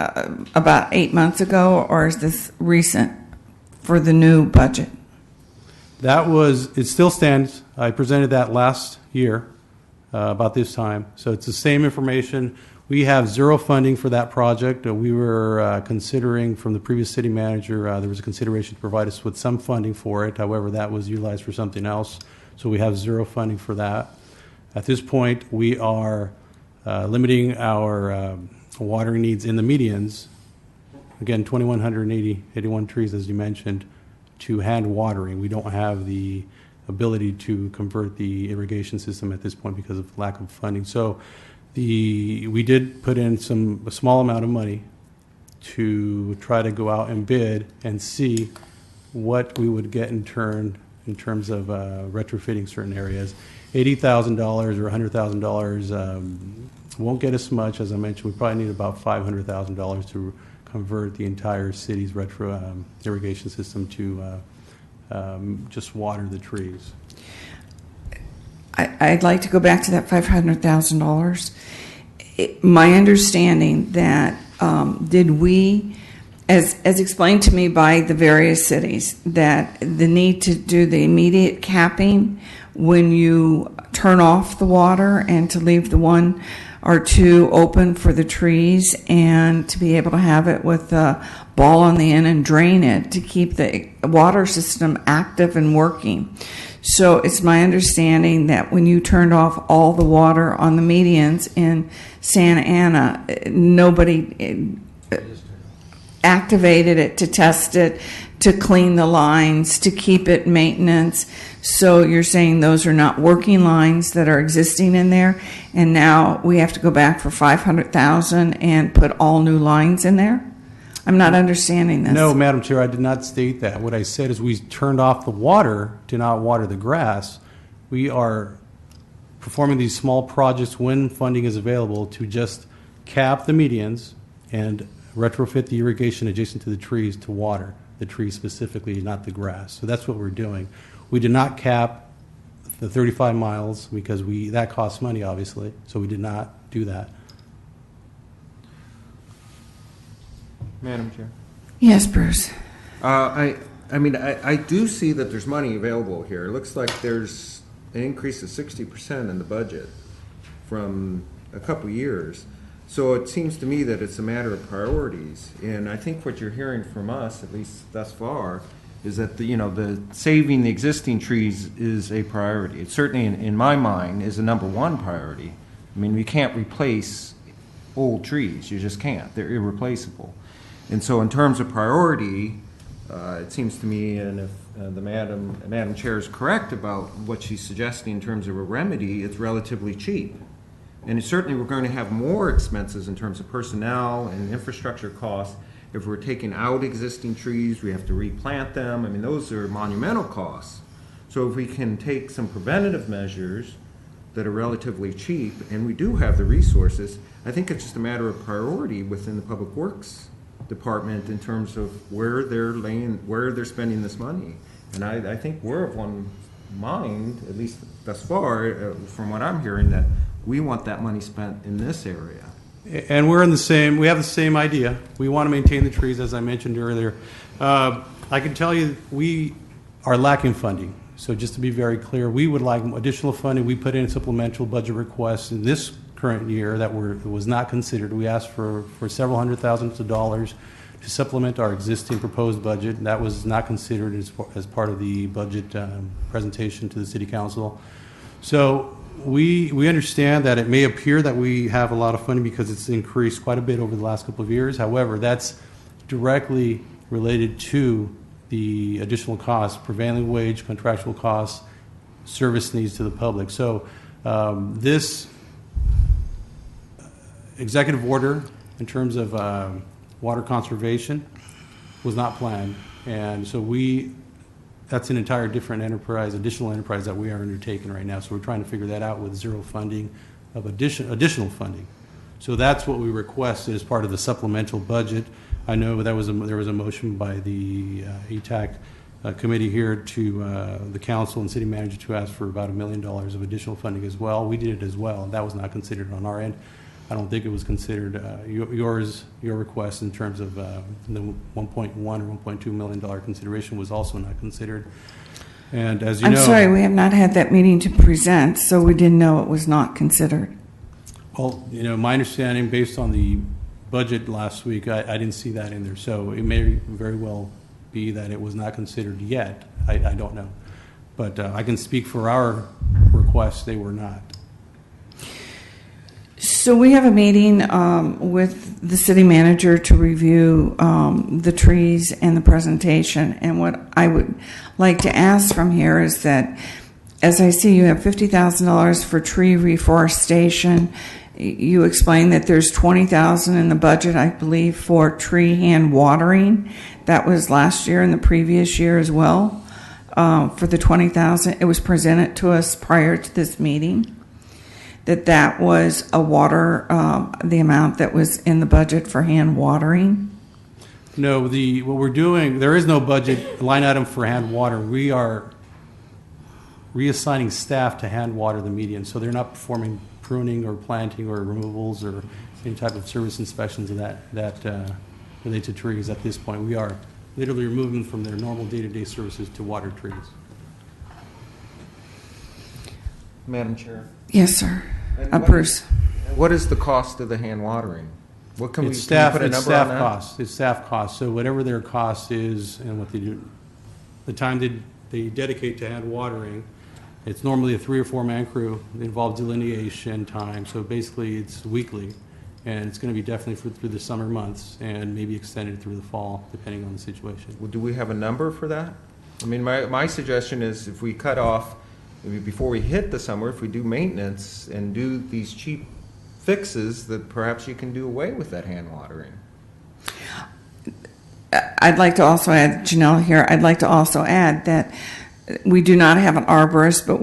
about 8 months ago, or is this recent for the new budget? It still stands. I presented that last year, about this time. So it's the same information. We have zero funding for that project. We were considering from the previous city manager, there was a consideration to provide us with some funding for it. However, that was utilized for something else. So we have zero funding for that. At this point, we are limiting our watering needs in the medians, again, 2,181 trees, as you mentioned, to hand watering. We don't have the ability to convert the irrigation system at this point because of lack of funding. So we did put in a small amount of money to try to go out and bid and see what we would get in turn in terms of retrofitting certain areas. $80,000 or $100,000 won't get us much. As I mentioned, we probably need about $500,000 to convert the entire city's irrigation system to just water the trees. I'd like to go back to that $500,000. My understanding that did we, as explained to me by the various cities, that the need to do the immediate capping when you turn off the water and to leave the 1 or 2 open for the trees and to be able to have it with a ball on the end and drain it to keep the water system active and working. So it's my understanding that when you turned off all the water on the medians in Santa Ana, nobody activated it to test it, to clean the lines, to keep it maintenance. So you're saying those are not working lines that are existing in there, and now we have to go back for $500,000 and put all new lines in there? I'm not understanding this. No, Madam Chair, I did not state that. What I said is we turned off the water to not water the grass. We are performing these small projects when funding is available to just cap the medians and retrofit the irrigation adjacent to the trees to water the trees specifically, not the grass. So that's what we're doing. We did not cap the 35 miles because that costs money, obviously, so we did not do that. Madam Chair. Yes, Bruce. I do see that there's money available here. It looks like there's an increase of 60% in the budget from a couple years. So it seems to me that it's a matter of priorities. And I think what you're hearing from us, at least thus far, is that the saving the existing trees is a priority. It certainly, in my mind, is a number 1 priority. I mean, we can't replace old trees. You just can't. They're irreplaceable. And so in terms of priority, it seems to me, and if the Madam Chair is correct about what she's suggesting in terms of a remedy, it's relatively cheap. And certainly we're going to have more expenses in terms of personnel and infrastructure costs. If we're taking out existing trees, we have to replant them. I mean, those are monumental costs. So if we can take some preventative measures that are relatively cheap, and we do have the resources, I think it's just a matter of priority within the Public Works Department in terms of where they're spending this money. And I think we're of one mind, at least thus far, from what I'm hearing, that we want that money spent in this area. And we have the same idea. We want to maintain the trees, as I mentioned earlier. I can tell you we are lacking funding. So just to be very clear, we would like additional funding. We put in supplemental budget requests in this current year that was not considered. We asked for several $100,000s to supplement our existing proposed budget. That was not considered as part of the budget presentation to the City Council. So we understand that it may appear that we have a lot of funding because it's increased quite a bit over the last couple of years. However, that's directly related to the additional costs, prevailing wage, contractual costs, service needs to the public. So this executive order in terms of water conservation was not planned. And so that's an entire different enterprise, additional enterprise that we are undertaking right now. So we're trying to figure that out with zero funding of additional funding. So that's what we requested as part of the supplemental budget. I know there was a motion by the ETAC committee here to the council and city manager to ask for about $1 million of additional funding as well. We did it as well. That was not considered on our end. I don't think it was considered your request in terms of the 1.1 or $1.2 million consideration was also not considered. And as you I'm know, sorry, we have not had that meeting to present, so we didn't know it was not considered. well, my understanding based on the budget last week, I didn't see that in there. So it may very well be that it was not considered yet. I don't know. But I can speak for our requests, they were not. So we have a meeting with the city manager to review the trees and the presentation. And what I would like to ask from here is that, as I see you have $50,000 for tree reforestation, you explained that there's $20,000 in the budget, I believe, for tree hand watering. That was last year and the previous year as well. For the $20,000, it was presented to us prior to this meeting that was a water, the amount that was in the budget for hand watering. No, what we're doing, there is no budget line item for hand water. We are reassigning staff to hand water the median, so they're not performing pruning or planting or removals or any type of service inspections of that relate to trees at this point. We are literally removing them from their normal day-to-day services to water trees. Madam Chair. Yes, sir. And Bruce. What is the cost of the hand watering? What can It's we staff. can we put a It's number on staff that? costs. It's staff costs. So whatever their cost is and what they do, the time they dedicate to hand watering, it's normally a 3 or 4 man crew. It involves delineation time. So basically, it's weekly, and it's going to be definitely through the summer months and maybe extended through the fall, depending on the situation. Well, do we have a number for that? I mean, my suggestion is if we cut off, maybe before we hit the summer, if we do maintenance and do these cheap fixes, that perhaps you can do away with that hand watering. I'd like to also add, Janelle here, I'd like to also add that we do not have an arborist, but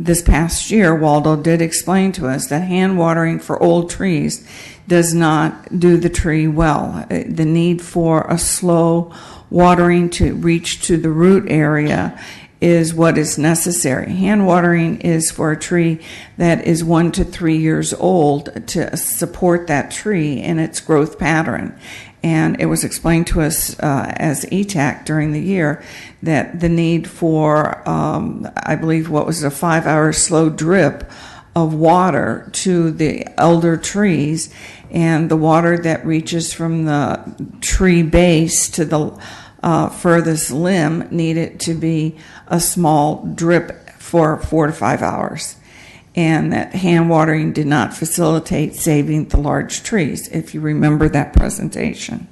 this past year, Waldo did explain to us that hand watering for old trees does not do the tree well. The need for a slow watering to reach to the root area is what is necessary. Hand watering is for a tree that is 1 to 3 years old to support that tree in its growth pattern. And it was explained to us as ETAC during the year that the need for, I believe, what was a 5-hour slow drip of water to the elder trees, and the water that reaches from the tree base to the furthest limb needed to be a small drip for 4 to 5 hours. And that hand watering did not facilitate saving the large trees, if you remember that presentation.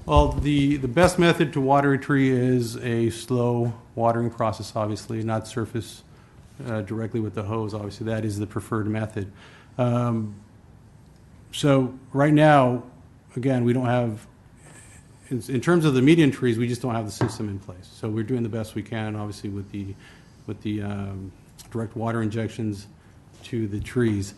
Well, the best method to water a tree is a slow watering process, obviously, not surface directly with the hose. Obviously, that is the preferred method. So right now, again, we don't have, in terms of the median trees, we just don't have the system in place. So we're doing the best we can, obviously, with the direct water injections to the trees.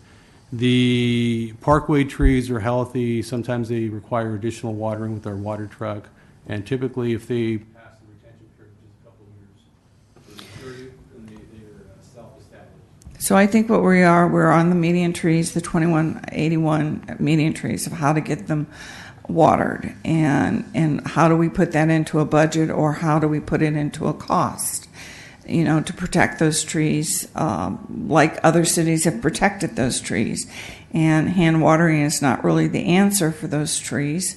The parkway trees are healthy. Sometimes they require additional watering with our water truck. And typically, if they pass the retention period, which is a couple of years, for maturity, then they're self-established. So I think what we're on the median trees, the 2181 median trees, of how to get them watered, and how do we put that into a budget, or how do we put it into a cost, to protect those trees, like other cities have protected those trees. And hand watering is not really the answer for those trees.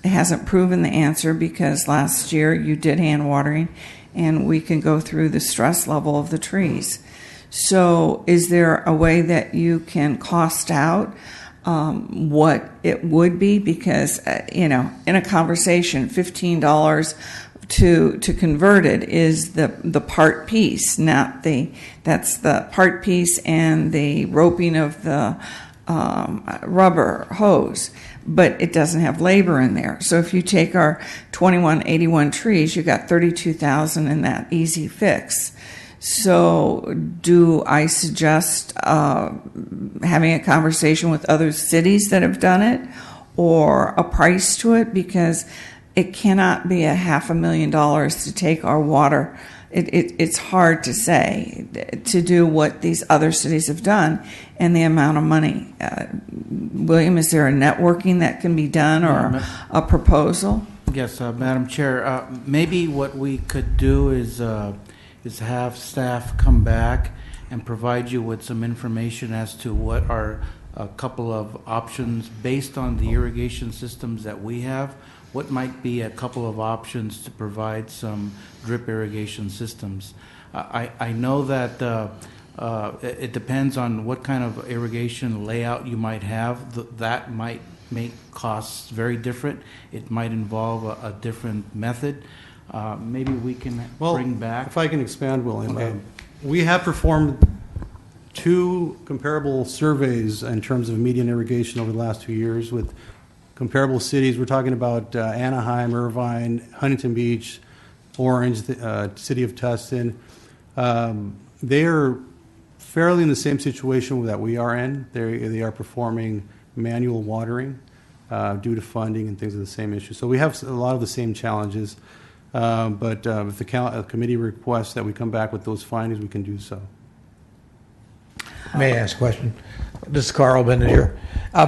It hasn't proven the answer, because last year you did hand watering, and we can go through the stress level of the trees. So is there a way that you can cost out what it would be? Because, in a conversation, $15 to convert it is the part piece, that's the part piece and the roping of the rubber hose, but it doesn't have labor in there. So if you take our 2181 trees, you got $32,000 in that easy fix. So do I suggest having a conversation with other cities that have done it, or a price to it? Because it cannot be $500,000 to take our water. It's hard to say, to do what these other cities have done and the amount of money. William, is there a networking that can be done or a proposal? Yes, Madam Chair. Maybe what we could do is have staff come back and provide you with some information as to what are a couple of options based on the irrigation systems that we have. What might be a couple of options to provide some drip irrigation systems? I know that it depends on what kind of irrigation layout you might have. That might make costs very different. It might involve a different method. Maybe we can bring back. If I can expand, William. Okay. We have performed 2 comparable surveys in terms of median irrigation over the last 2 years with comparable cities. We're talking about Anaheim, Irvine, Huntington Beach, Orange, the city of Tustin. They are fairly in the same situation that we are in. They are performing manual watering due to funding and things of the same issue. So we have a lot of the same challenges. But if the committee requests that we come back with those findings, we can do so. May I ask a question? This is Carl Benedict.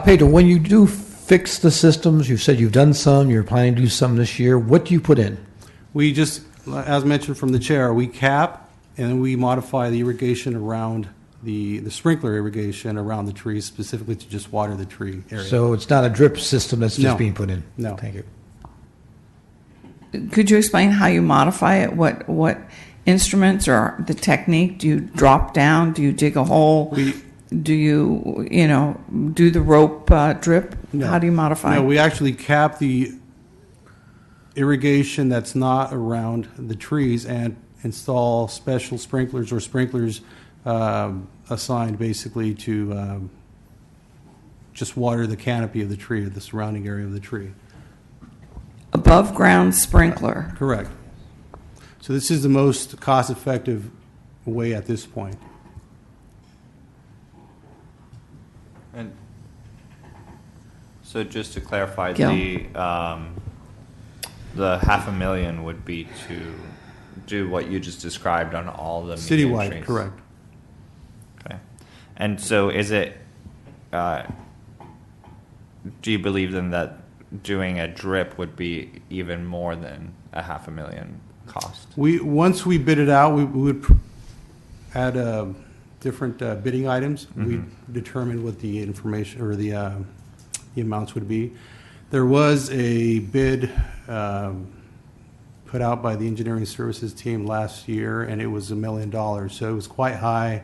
Pedro, when you do fix the systems, you said you've done some, you're planning to do some this year. What do you put in? We just, as mentioned from the chair, we cap and then we modify the irrigation around the sprinkler irrigation around the trees, specifically to just water the tree area. So it's not a drip system that's just No. being put in? No. Thank you. Could you explain how you modify it? What instruments or the technique? Do you drop down? Do you dig a hole? Do you do the rope drip? No. How do you modify No, it? we actually cap the irrigation that's not around the trees and install special sprinklers or sprinklers assigned basically to just water the canopy of the tree or the surrounding area of the tree. Above ground sprinkler. Correct. So this is the most cost-effective way at this point. And so just to clarify, Gil. the $500,000 would be to do what you just described on all the median Citywide, trees. correct. Okay. And so is it, do you believe then that doing a drip would be even more than $500,000 cost? Once we bid it out, we would add different bidding items. We determine what the information or the amounts would be. There was a bid put out by the engineering services team last year, and it was $1 million. So it was quite high.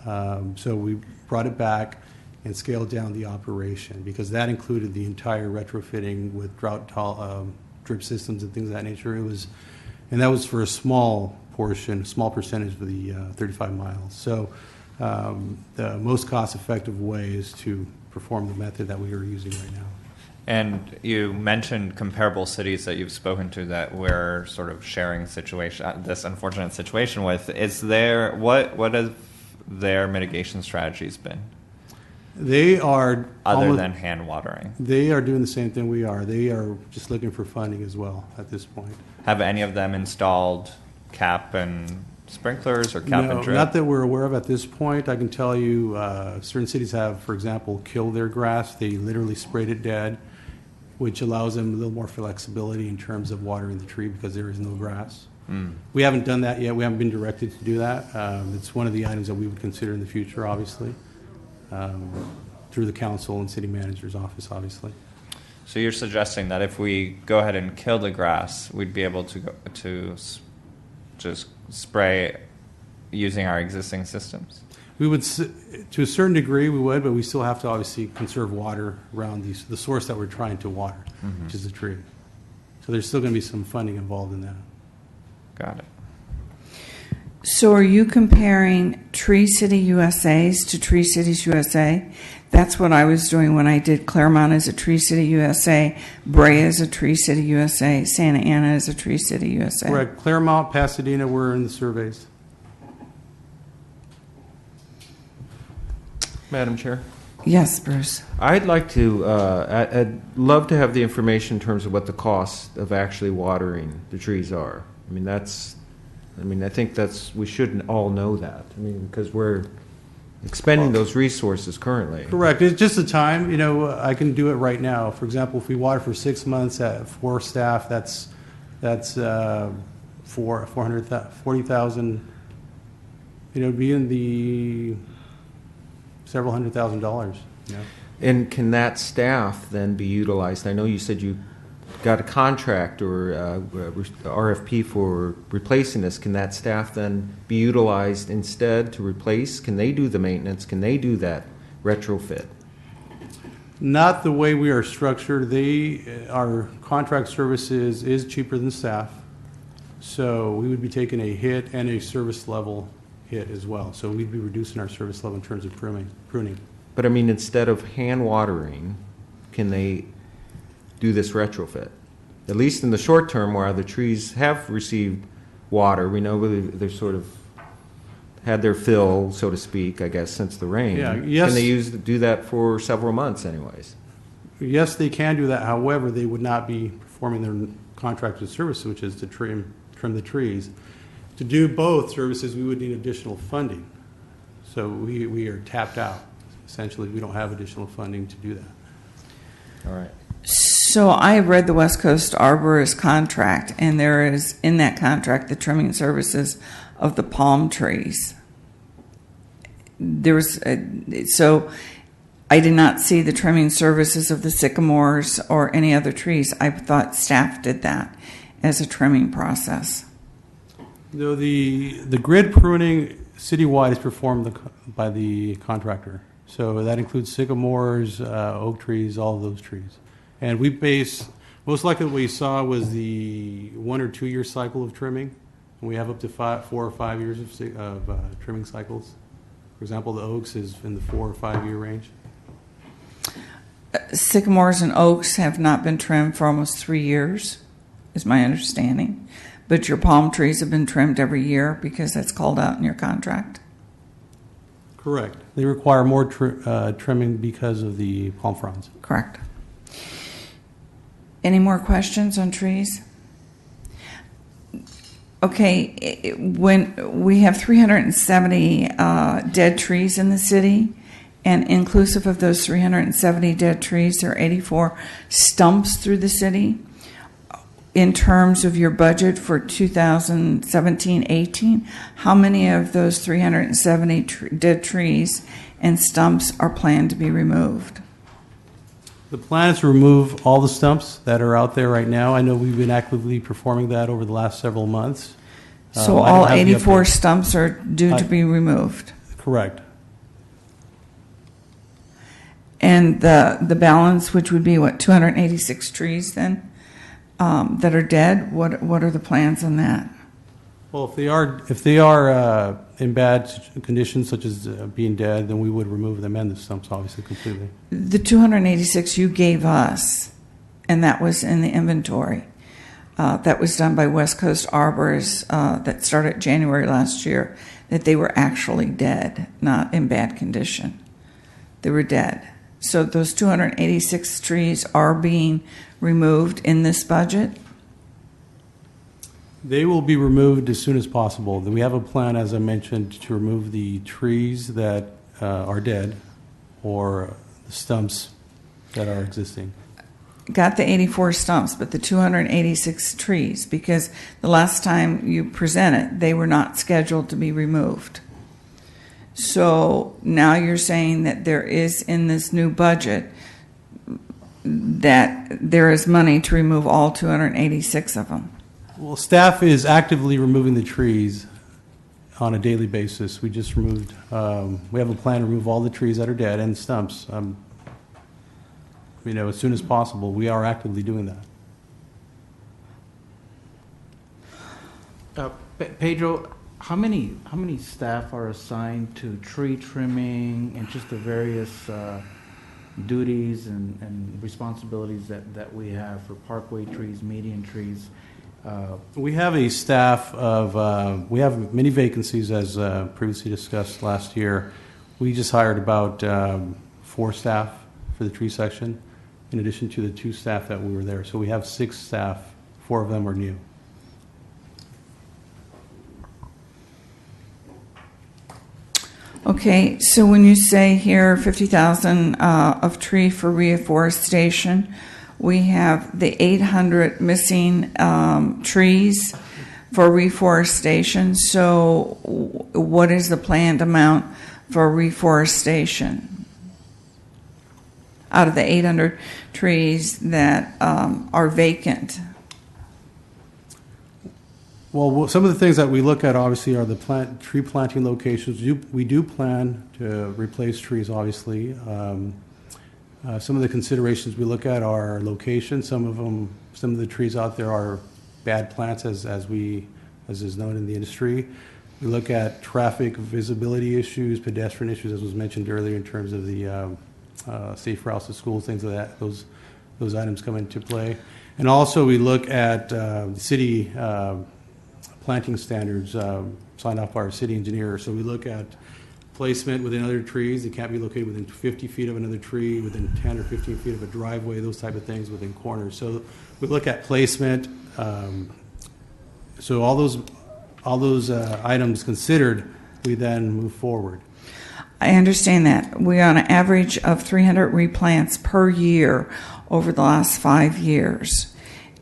So we brought it back and scaled down the operation because that included the entire retrofitting with drought drip systems and things of that nature. And that was for a small percentage of the 35 miles. So the most cost-effective way is to perform the method that we are using right now. And you mentioned comparable cities that you've spoken to that we're sort of sharing this unfortunate situation with. What have their mitigation strategies been? They are Other than hand watering. They are doing the same thing we are. They are just looking for funding as well at this point. Have any of them installed cap and sprinklers or cap and No, drip? not that we're aware of at this point. I can tell you certain cities have, for example, killed their grass. They literally sprayed it dead, which allows them a little more flexibility in terms of watering the tree because there is no grass. We haven't done that yet. We haven't been directed to do that. It's one of the items that we would consider in the future, obviously, through the council and city manager's office, obviously. So you're suggesting that if we go ahead and kill the grass, we'd be able to just spray using our existing systems? We would, to a certain degree, we would, but we still have to obviously conserve water around the source that we're trying to water, which is the tree. So there's still going to be some funding involved in that. Got it. So are you comparing Tree City USA's to Tree Cities USA? That's what I was doing when I did Claremont as a Tree City USA, Brea as a Tree City USA, Santa Ana as a Tree City USA. Correct. Claremont, Pasadena were in the surveys. Madam Chair? Yes, Bruce. I'd like to, I'd love to have the information in terms of what the cost of actually watering the trees are. I mean, I think we should all know that. I mean, because we're expending those resources currently. Correct. It's just the time. I can do it right now. For example, if we water for 6 months at 4 staff, that's $40,000. It'd be in the several $100,000. And can that staff then be utilized? I know you said you got a contract or RFP for replacing this. Can that staff then be utilized instead to replace? Can they do the maintenance? Can they do that retrofit? Not the way we are structured. Our contract services is cheaper than staff, so we would be taking a hit and a service level hit as well. So we'd be reducing our service level in terms of pruning. But I mean, instead of hand watering, can they do this retrofit? At least in the short term, while the trees have received water, we know they're sort of had their fill, so to speak, I guess, since the rain. Yeah, yes. Can they do that for several months anyways? Yes, they can do that. However, they would not be performing their contracted service, which is to trim the trees. To do both services, we would need additional funding. So we are tapped out. Essentially, we don't have additional funding to do that. All right. So I read the West Coast Arborist contract, and there is in that contract the trimming services of the palm trees. So I did not see the trimming services of the sycamores or any other trees. I thought staff did that as a trimming process. No, the grid pruning citywide is performed by the contractor. So that includes sycamores, oak trees, all of those trees. And most likely what we saw was the 1 or 2 year cycle of trimming. And we have up to 4 or 5 years of trimming cycles. For example, the oaks is in the 4 or 5 year range. Sycamores and oaks have not been trimmed for almost 3 years, is my understanding. But your palm trees have been trimmed every year because that's called out in your contract. Correct. They require more trimming because of the palm fronds. Correct. Any more questions on trees? Okay, when we have 370 dead trees in the city, and inclusive of those 370 dead trees, there are 84 stumps through the city. In terms of your budget for 2017-18, how many of those 370 dead trees and stumps are planned to be removed? The plan is to remove all the stumps that are out there right now. I know we've been actively performing that over the last several months. So all 84 stumps are due to be removed? Correct. And the balance, which would be, 286 trees then? That are dead. What are the plans on that? Well, if they are in bad conditions, such as being dead, then we would remove them and the stumps, obviously, completely. The 286 you gave us, and that was in the inventory. That was done by West Coast Arborists that started January last year. That they were actually dead, not in bad condition. They were dead. So those 286 trees are being removed in this budget? They will be removed as soon as possible. We have a plan, as I mentioned, to remove the trees that are dead or the stumps that are existing. Got the 84 stumps, but the 286 trees, because the last time you presented, they were not scheduled to be removed. So now you're saying that there is in this new budget that there is money to remove all 286 of them. Well, staff is actively removing the trees on a daily basis. We just removed, we have a plan to remove all the trees that are dead and stumps. As soon as possible. We are actively doing that. Pedro, how many staff are assigned to tree trimming and just the various duties and responsibilities that we have for parkway trees, median trees? We have a staff of, we have many vacancies as previously discussed last year. We just hired about 4 4 staff for the tree section, in addition to the 2 staff that we were there. So we have 6 staff, 4 of them are new. Okay, so when you say here 50,000 of tree for reforestation, we have the 800 missing trees for reforestation. So what is the planned amount for reforestation out of the 800 trees that are vacant? Well, some of the things that we look at obviously are the tree planting locations. We do plan to replace trees, obviously. Some of the considerations we look at are location. Some of the trees out there are bad plants, as is known in the industry. We look at traffic visibility issues, pedestrian issues, as was mentioned earlier, in terms of the safe routes to school, things like that. Those items come into play. And also we look at the city planting standards signed off by our city engineer. So we look at placement within other trees. It can't be located within 50 feet of another tree, within 10 or 15 feet of a driveway, those type of things, within corners. So we look at placement. So all those items considered, we then move forward. I understand that. We're on an average of 300 replants per year over the last 5 years.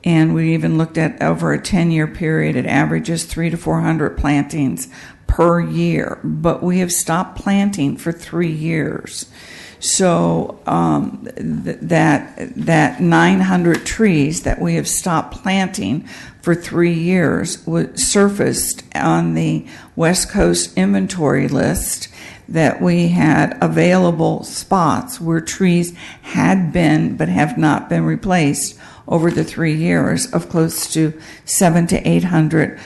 And we even looked at over a 10-year period, it averages 300 to 400 plantings per year. But we have stopped planting for 3 years. So that 900 trees that we have stopped planting for 3 years was surfaced on the West Coast inventory list that we had available spots where trees had been but have not been replaced over the 3 years, of close to 700 to 800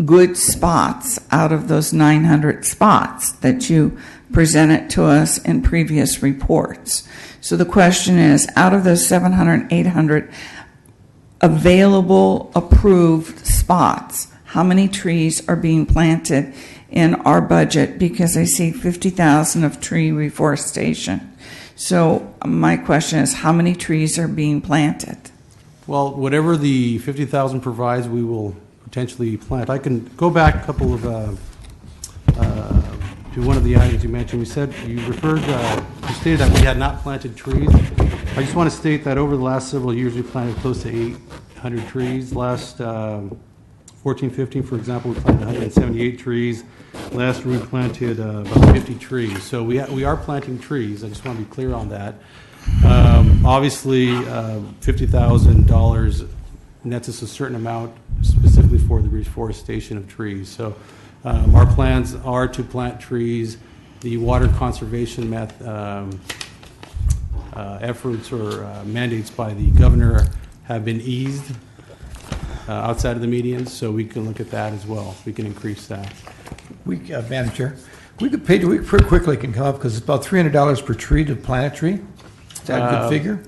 good spots out of those 900 spots that you presented to us in previous reports. So the question is, out of those 700, 800 available approved spots, how many trees are being planted in our budget? Because I see 50,000 of tree reforestation. So my question is, how many trees are being planted? Well, whatever the 50,000 provides, we will potentially plant. I can go back a couple of to one of the items you mentioned. You stated that we had not planted trees. I just want to state that over the last several years, we planted close to 800 trees. Last 14-15, for example, we planted 178 trees. Last year we planted about 50 trees. So we are planting trees. I just want to be clear on that. Obviously, $50,000 nets us a certain amount specifically for the reforestation of trees. So our plans are to plant trees. The water conservation efforts or mandates by the governor have been eased outside of the medians, so we can look at that as well. We can increase that. Madam Chair, we pretty quickly can come up because it's about $300 per tree to plant a tree. Is that a good figure?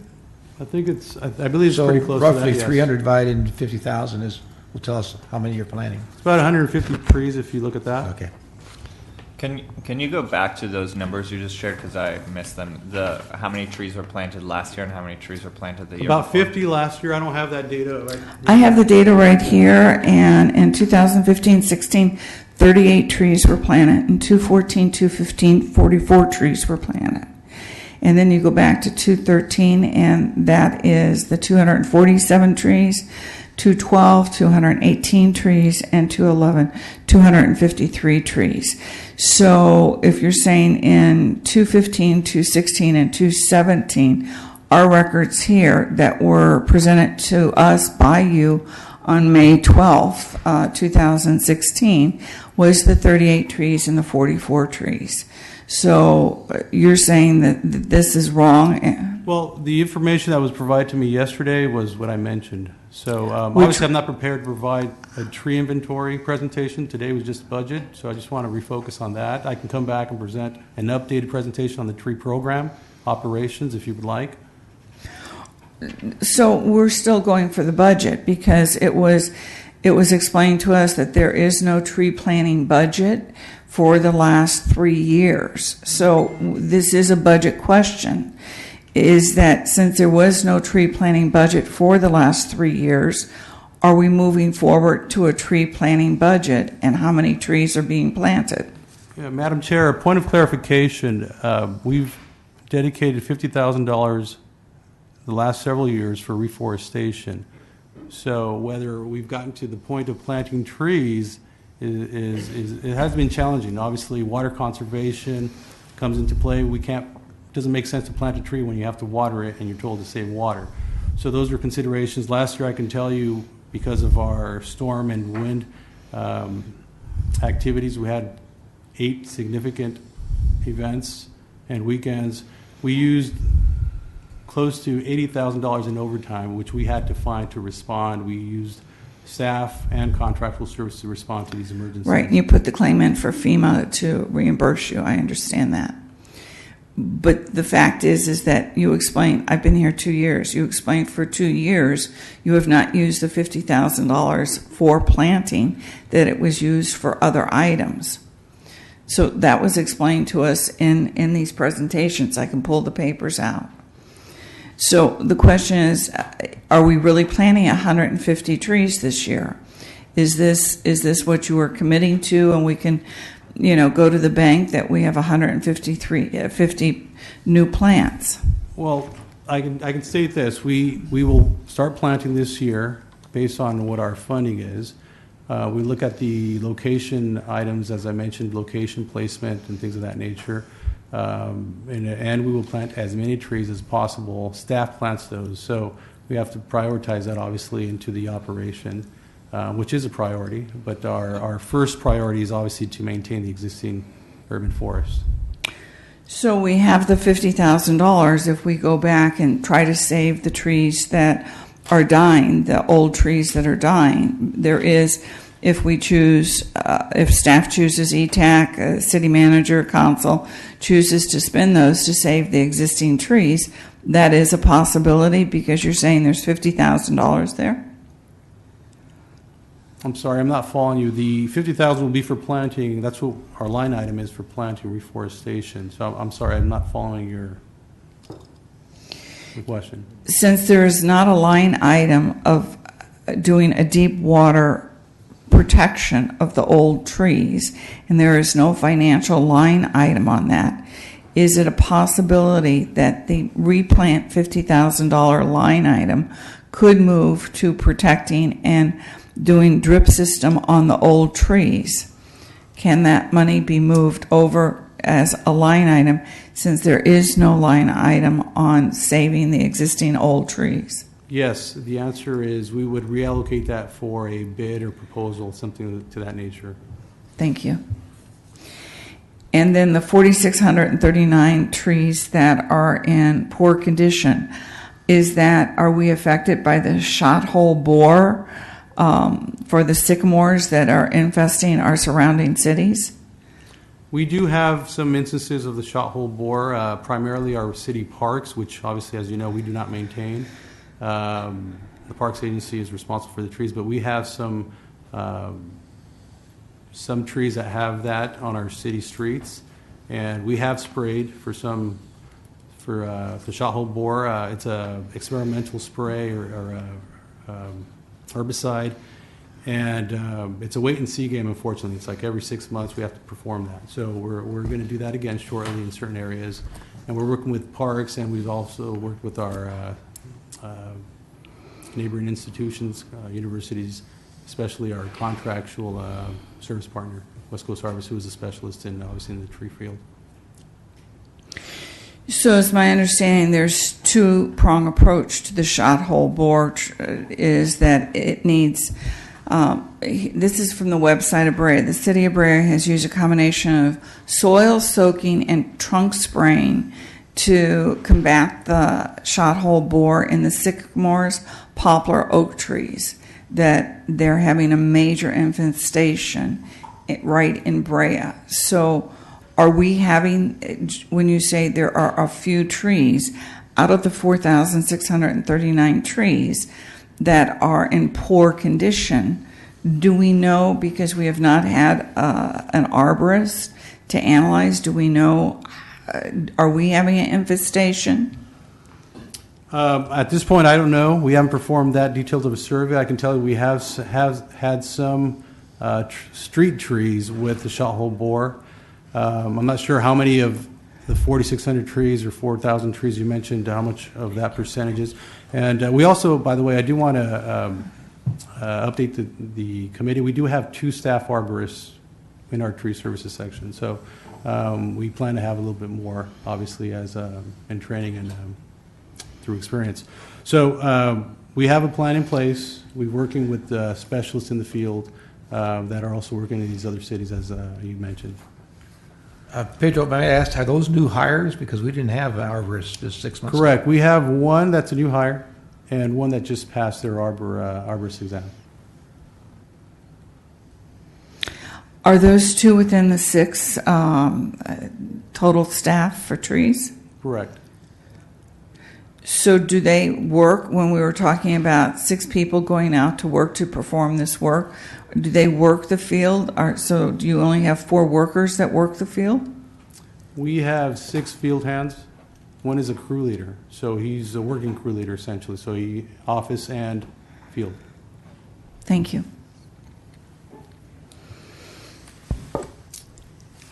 I think I believe it's pretty close to that. Roughly Yes. 300 divided into 50,000 will tell us how many you're planting. It's about 150 trees if you look at that. Okay. Can you go back to those numbers you just shared, because I missed them? How many trees were planted last year and how many trees were planted the year About before? 50 last year. I don't have that data. I have the data right here, and in 2015-16, 38 trees were planted. In 2014-2015, 44 trees were planted. And then you go back to 2013, and that is the 247 trees, 2012, 218 trees, and 2011, 253 trees. So if you're saying in 2015, 2016, and 2017, our records here that were presented to us by you on May 12th, 2016, was the 38 trees and the 44 trees. So you're saying that this is wrong? Well, the information that was provided to me yesterday was what I mentioned. So obviously I'm not prepared to provide a tree inventory presentation. Today was just budget, so I just want to refocus on that. I can come back and present an updated presentation on the tree program operations if you would like. So we're still going for the budget because it was explained to us that there is no tree planting budget for the last 3 years. So this is a budget question. Is that since there was no tree planting budget for the last 3 years, are we moving forward to a tree planting budget, and how many trees are being planted? Yeah, Madam Chair, a point of clarification. We've dedicated $50,000 the last several years for reforestation. So whether we've gotten to the point of planting trees it has been challenging. Obviously, water conservation comes into play. It doesn't make sense to plant a tree when you have to water it and you're told to save water. So those are considerations. Last year, I can tell you, because of our storm and wind activities, we had 8 significant events and weekends. We used close to $80,000 in overtime, which we had to find to respond. We used staff and contractual service to respond to these emergencies. Right, and you put the claim in for FEMA to reimburse you. I understand that. But the fact is that you explained, I've been here 2 years, you explained for 2 years you have not used the $50,000 for planting, that it was used for other items. So that was explained to us in these presentations. I can pull the papers out. So the question is, are we really planting 150 trees this year? Is this what you are committing to, and we can, go to the bank that we have 50 new plants? Well, I can state this: we will start planting this year based on what our funding is. We look at the location items, as I mentioned, location placement and things of that nature. And we will plant as many trees as possible. Staff plants those, so we have to prioritize that obviously into the operation, which is a priority. But our first priority is obviously to maintain the existing urban forest. So we have the $50,000. If we go back and try to save the trees that are dying, the old trees that are dying, there is, if we choose, if staff chooses ETAC, city manager, council chooses to spend those to save the existing trees, that is a possibility, because you're saying there's $50,000 there? I'm sorry, I'm not following you. The $50,000 will be for planting. That's what our line item is, for planting reforestation. So I'm sorry, I'm not following your question. Since there is not a line item of doing a deep water protection of the old trees, and there is no financial line item on that, is it a possibility that the replant $50,000 line item could move to protecting and doing drip system on the old trees? Can that money be moved over as a line item, since there is no line item on saving the existing old trees? Yes, the answer is we would reallocate that for a bid or proposal, something to that nature. Thank you. And then the 4,639 trees that are in poor condition, are we affected by the shot hole borer for the sycamores that are infesting our surrounding cities? We do have some instances of the shot hole borer, primarily our city parks, which obviously, as you know, we do not maintain. The Parks Agency is responsible for the trees, but we have some trees that have that on our city streets, and we have sprayed for the shot hole borer. It's a experimental spray or herbicide, and it's a wait and see game. Unfortunately, it's like every 6 months we have to perform that. So we're going to do that again shortly in certain areas, and we're working with parks, and we've also worked with our neighboring institutions, universities, especially our contractual service partner, West Coast Harvest, who is a specialist in the tree field. So it's my understanding there's two-prong approach to the shot hole borer, is that it needs, this is from the website of Brea. The city of Brea has used a combination of soil soaking and trunk spraying to combat the shot hole borer in the sycamores, poplar, oak trees, that they're having a major infestation right in Brea. So are we having, when you say there are a few trees out of the 4,639 trees that are in poor condition, Do we know, because we have not had an arborist to analyze, do we know, are we having an infestation? At this point, I don't know. We haven't performed that detailed of a survey. I can tell you we have had some street trees with the shot hole borer. I'm not sure how many of the 4,600 trees or 4,000 trees you mentioned, how much of that percentage is. And we also, by the way, I do want to update the committee. We do have 2 staff arborists in our tree services section. So we plan to have a little bit more, obviously, as in training and through experience. So we have a plan in place. We're working with specialists in the field that are also working in these other cities, as you mentioned. Pedro, may I ask, are those new hires? Because we didn't have arborists just 6 months Correct. ago. We have one that's a new hire and one that just passed their arborist exam. Are those 2 within the 6 total staff for trees? Correct. So do they work, when we were talking about 6 people going out to work to perform this work, do they work the field? So do you only have 4 workers that work the field? We have 6 field hands. One is a crew leader. So he's a working crew leader, essentially. So he office and field. Thank you.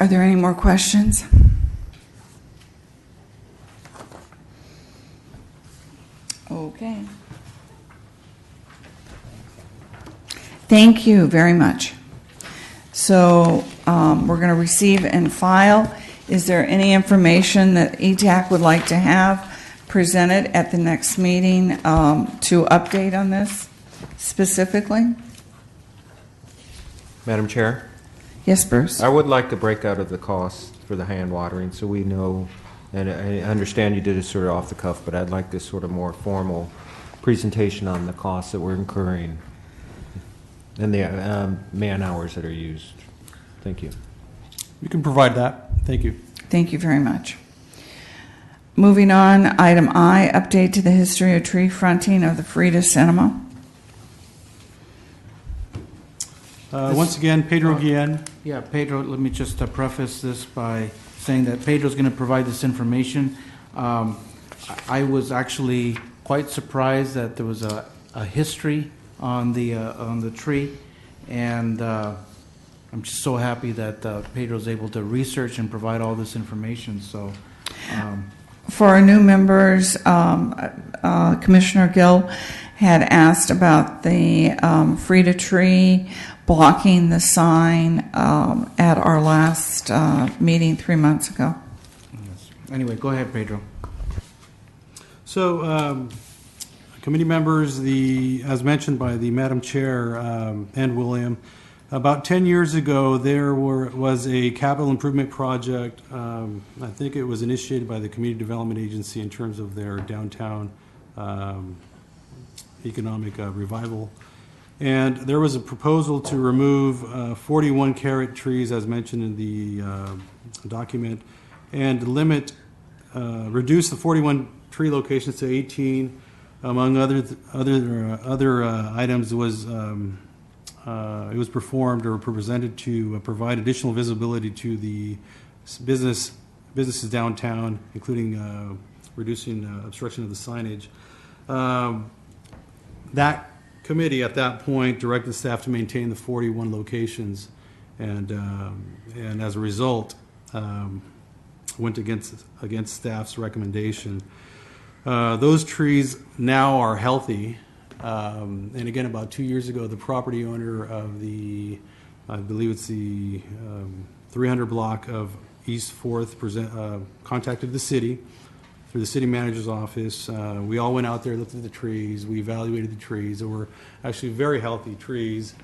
Are there any more questions? Okay. Thank you very much. So we're going to receive and file. Is there any information that ETAC would like to have presented at the next meeting to update on this specifically? Madam Chair, Yes, Bruce. I would like a breakout of the cost for the hand watering so we know, and I understand you did it sort of off the cuff, but I'd like this sort of more formal presentation on the costs that we're incurring and the man hours that are used. Thank you. We can provide that. Thank you. Thank you very much. Moving on, item I, update to the history of tree fronting of the Frida Cinema. Once again, Pedro Guillen. Yeah, Pedro, let me just preface this by saying that Pedro's going to provide this information. I was actually quite surprised that there was a history on the tree, and I'm just so happy that Pedro's able to research and provide all this information. So, For our new members, Commissioner Gill had asked about the Frida tree blocking the sign at our last meeting 3 months ago. anyway, go ahead, Pedro. So, committee members, as mentioned by the Madam Chair and William, about 10 years ago there was a capital improvement project. I think it was initiated by the Community Development Agency in terms of their downtown economic revival. And there was a proposal to remove 41 carat trees, as mentioned in the document, and reduce the 41 tree locations to 18. Among other items, it was performed or presented to provide additional visibility to the businesses downtown, including reducing obstruction of the signage. That committee at that point directed staff to maintain the 41 locations, and as a result, went against staff's recommendation. Those trees now are healthy, and again, about 2 years ago, the property owner of I believe it's the 300 block of East 4th contacted the city through the city manager's office. We all went out there, looked at the trees, we evaluated the trees. There were actually very healthy trees.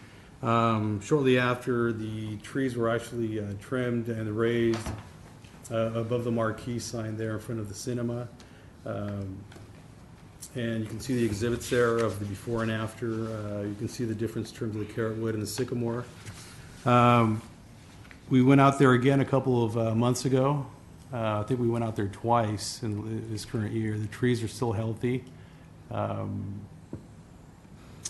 Shortly after, the trees were actually trimmed and raised above the marquee sign there in front of the cinema. And you can see the exhibits there of the before and after. You can see the difference in terms of the carrot wood and the sycamore. We went out there again a couple of months ago. I think we went out there twice in this current year. The trees are still healthy.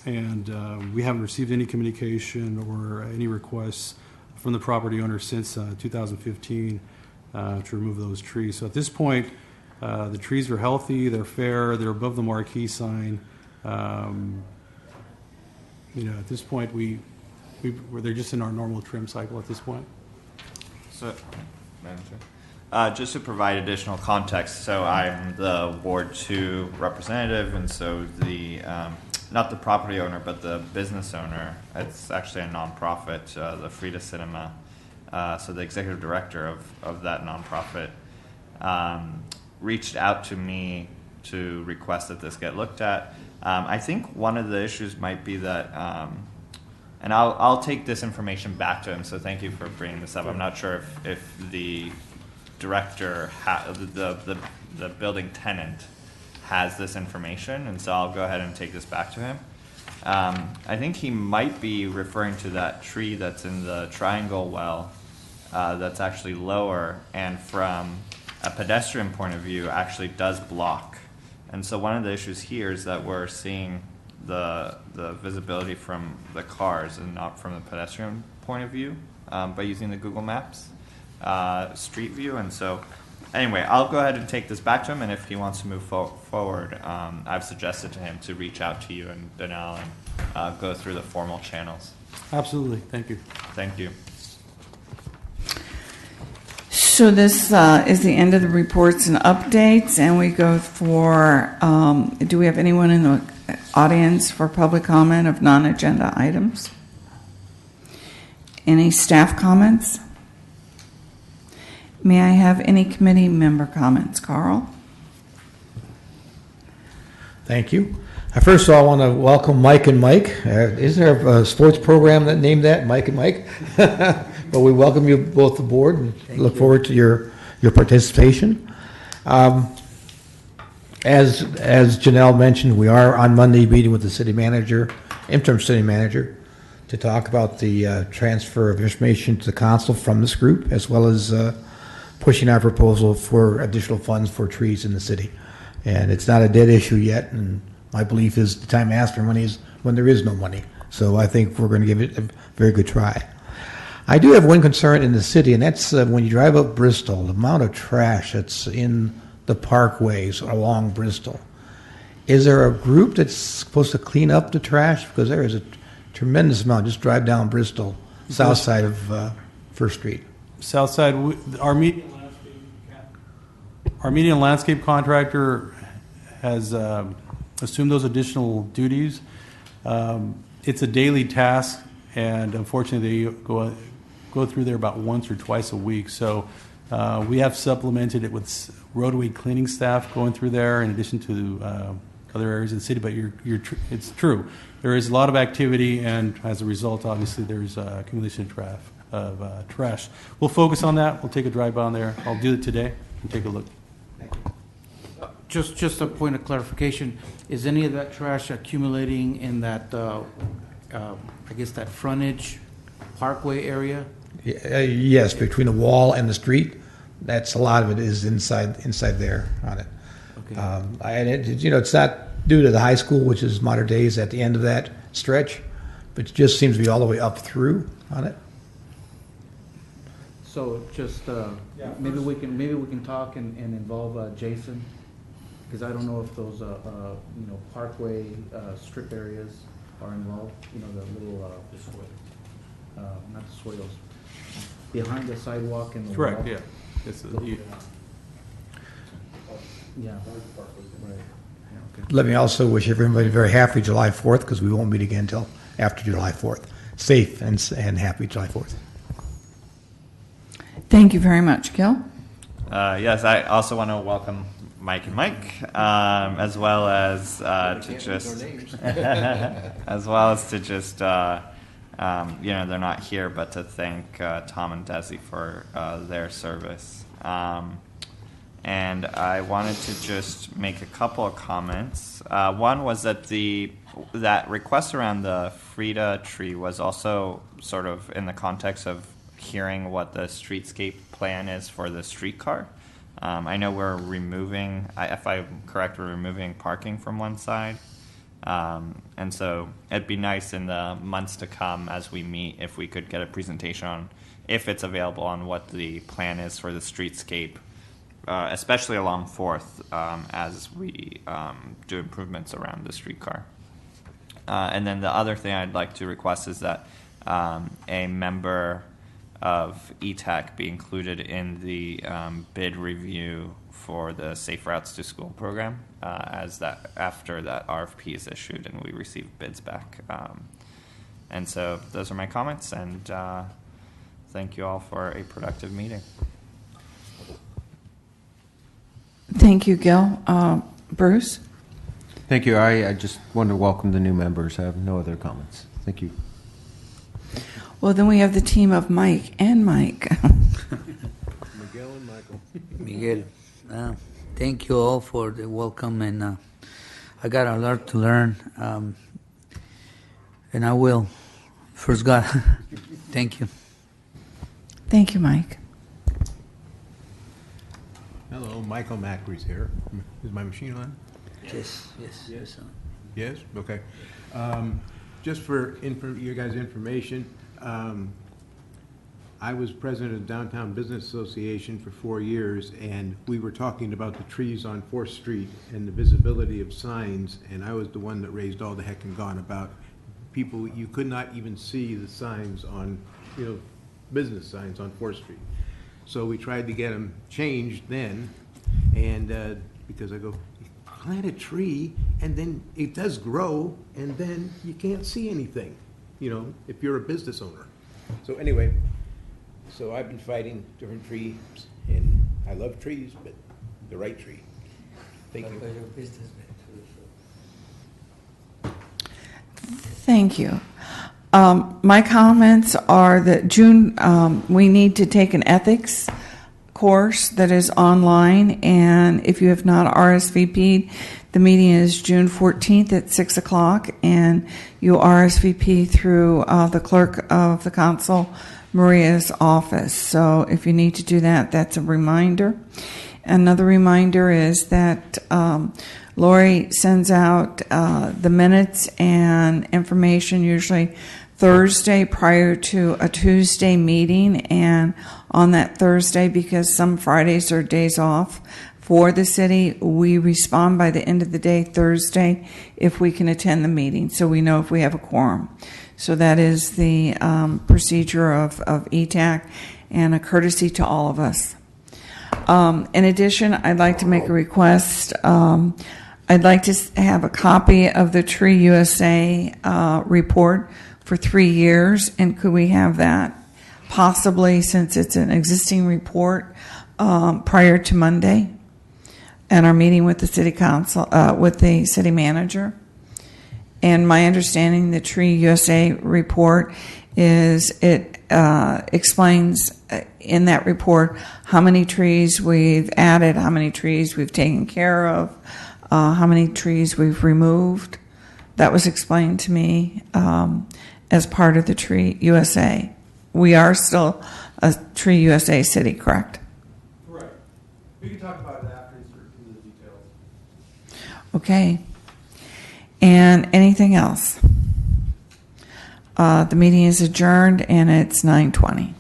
and we haven't received any communication or any requests from the property owner since 2015 to remove those trees. So at this point, the trees are healthy, they're fair, they're above the marquee sign. At this point, they're just in our normal trim cycle at this point. So, Madam Chair, just to provide additional context, so I'm the Ward 2 representative, and so the not the property owner, but the business owner. It's actually a nonprofit, the Frida Cinema. So the executive director of that nonprofit reached out to me to request that this get looked at. I think one of the issues might be that, and I'll take this information back to him. So thank you for bringing this up. I'm not sure if the director, the building tenant, has this information, and so I'll go ahead and take this back to him. I think he might be referring to that tree that's in the triangle well, that's actually lower, and from a pedestrian point of view actually does block. And so one of the issues here is that we're seeing the visibility from the cars and not from the pedestrian point of view by using the Google Maps street view. And so anyway, I'll go ahead and take this back to him, and if he wants to move forward, I've suggested to him to reach out to you and Donnell and go through the formal channels. Absolutely. Thank you. Thank you. So this is the end of the reports and updates, and we go for, do we have anyone in the audience for public comment of non-agenda items? Any staff comments? May I have any committee member comments? Carl? Thank you. First of all, I want to welcome Mike and Mike. Is there a sports program that named that, Mike and Mike? But we welcome you both aboard and look forward to your participation. As Janelle mentioned, we are on Monday meeting with the city manager, interim city manager, to talk about the transfer of information to the council from this group, as well as pushing our proposal for additional funds for trees in the city. And it's not a dead issue yet, and my belief is the time to ask for money is when there is no money. So I think we're going to give it a very good try. I do have one concern in the city, and that's when you drive up Bristol, the amount of trash that's in the parkways along Bristol. Is there a group that's supposed to clean up the trash? Because there is a tremendous amount. Just drive down Bristol, south side of First Street. South side, our median landscape contractor has assumed those additional duties. It's a daily task, and unfortunately, they go through there about once or twice a week. So we have supplemented it with roadway cleaning staff going through there, in addition to other areas of the city. But it's true. There is a lot of activity, and as a result, obviously, there's accumulation of trash. We'll focus on that. We'll take a drive on there. I'll do it today and take a look. Just a point of clarification, is any of that trash accumulating in that, I guess, that frontage parkway area? Yes, between the wall and the street. That's a lot of it is inside there on it. Okay. And it's not due to the high school, which is modern days at the end of that stretch, but it just seems to be all the way up through on it. So just maybe we can talk and involve Jason, because I don't know if those parkway strip areas are involved. The little not the swales behind the sidewalk and the Correct. wall. Yeah. It's Yeah. Right. Yeah, okay. Let me also wish everybody a very happy July 4th, because we won't meet again until after July 4th. Safe and happy July 4th. Thank you very much. Gil? Yes, I also want to welcome Mike and Mike, as well as to just, they're not here, but to thank Tom and Desi for their service. And I wanted to just make a couple of comments. One was that that request around the Frida tree was also sort of in the context of hearing what the streetscape plan is for the streetcar. I know we're removing, if I'm correct, we're removing parking from one side. And so it'd be nice in the months to come as we meet if we could get a presentation on, if it's available, on what the plan is for the streetscape, especially along 4th, as we do improvements around the streetcar. And then the other thing I'd like to request is that a member of ETAC be included in the bid review for the Safe Routes to School program, as that after that RFP is issued and we receive bids back. And so those are my comments, and thank you all for a productive meeting. Thank you, Gil. Bruce? Thank you. I just want to welcome the new members. I have no other comments. Thank you. Well, then we have the team of Mike and Mike. Miguel and Michael. Miguel, thank you all for the welcome, and I got a lot to learn, and I will. First God, thank you. Thank you, Mike. Hello, Michael Macri's here. Is my machine on? Yes. Yes? Okay. Just for your guys' information, I was president of Downtown Business Association for 4 years, and we were talking about the trees on 4th Street and the visibility of signs, and I was the one that raised all the heck and gone about people. You could not even see the signs on, business signs on 4th Street. So we tried to get them changed then, and because I go, plant a tree, and then it does grow, and then you can't see anything, if you're a business owner. So anyway, so I've been fighting different trees, and I love trees, but the right tree. Thank you. Thank you. My comments are that June, we need to take an ethics course that is online, and if you have not RSVP'd, the meeting is June 14th at 6 o'clock, and you RSVP through the clerk of the council, Maria's office. So if you need to do that, that's a reminder. Another reminder is that Lori sends out the minutes and information usually Thursday prior to a Tuesday meeting, and on that Thursday, because some Fridays are days off for the city, we respond by the end of the day Thursday if we can attend the meeting, so we know if we have a quorum. So that is the procedure of ETAC, and a courtesy to all of us. In addition, I'd like to make a request. I'd like to have a copy of the Tree USA report for 3 years, and could we have that possibly, since it's an existing report, prior to Monday and our meeting with the city council, with the city manager? And my understanding, the Tree USA report is it explains in that report how many trees we've added, how many trees we've taken care of, how many trees we've removed. That was explained to me as part of the Tree USA. We are still a Tree USA city, correct? Correct. We can talk about it after you start through the details. Okay. And anything else? The meeting is adjourned, and it's 9:20.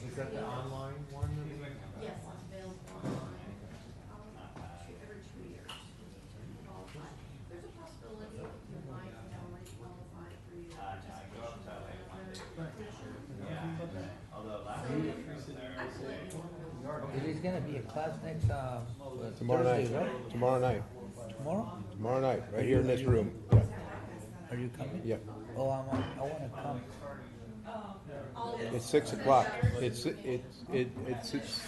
Is that the online one? Yes, it's available online, every 2 years. There's a possibility that you might only qualify for your It is going to be a class next Tomorrow night. Thursday, right? Tomorrow night. Tomorrow? Tomorrow night, right here in this room. Yeah. Are you coming? Yeah. Oh, I want to come. It's 6 o'clock. It's. This is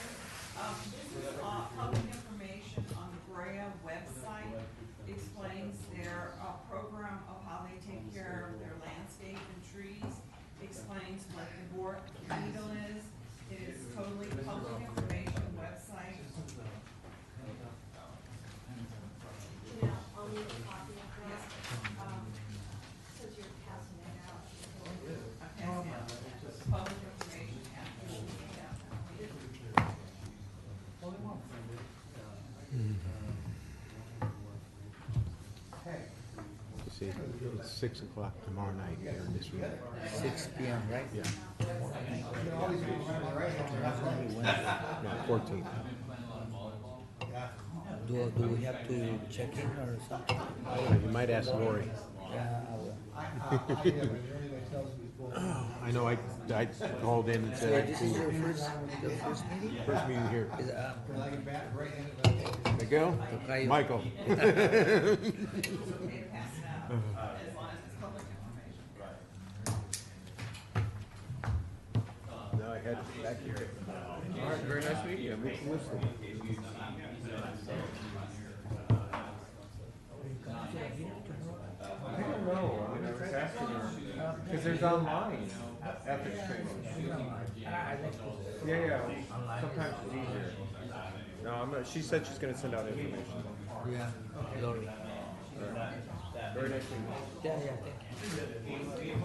public information on the Brea website. Explains their program of how they take care of their landscape and trees. Explains what the board needle is. It is totally public information website. Yeah, I'll need a copy of that. Since you're passing it out. Okay, yeah. Public See, it's 6 o'clock tomorrow night here in this room. 6 p.m., right? Yeah. Yeah. No, 14th. Do we have to check in or something? I don't know, you might ask Lori. Yeah, I will. I know I called in and So said this is your first meeting? first meeting here. Is, Miguel? Tocayo. Michael. No, I had it back here. All right, very nice meeting you. Mr. Whistler. I don't know. I was asking her because there's online ethics training. Yeah. Sometimes it's easier. No, I'm not. She said she's going to send out information. Yeah, Lori. Very nice meeting you. Yeah, thank you.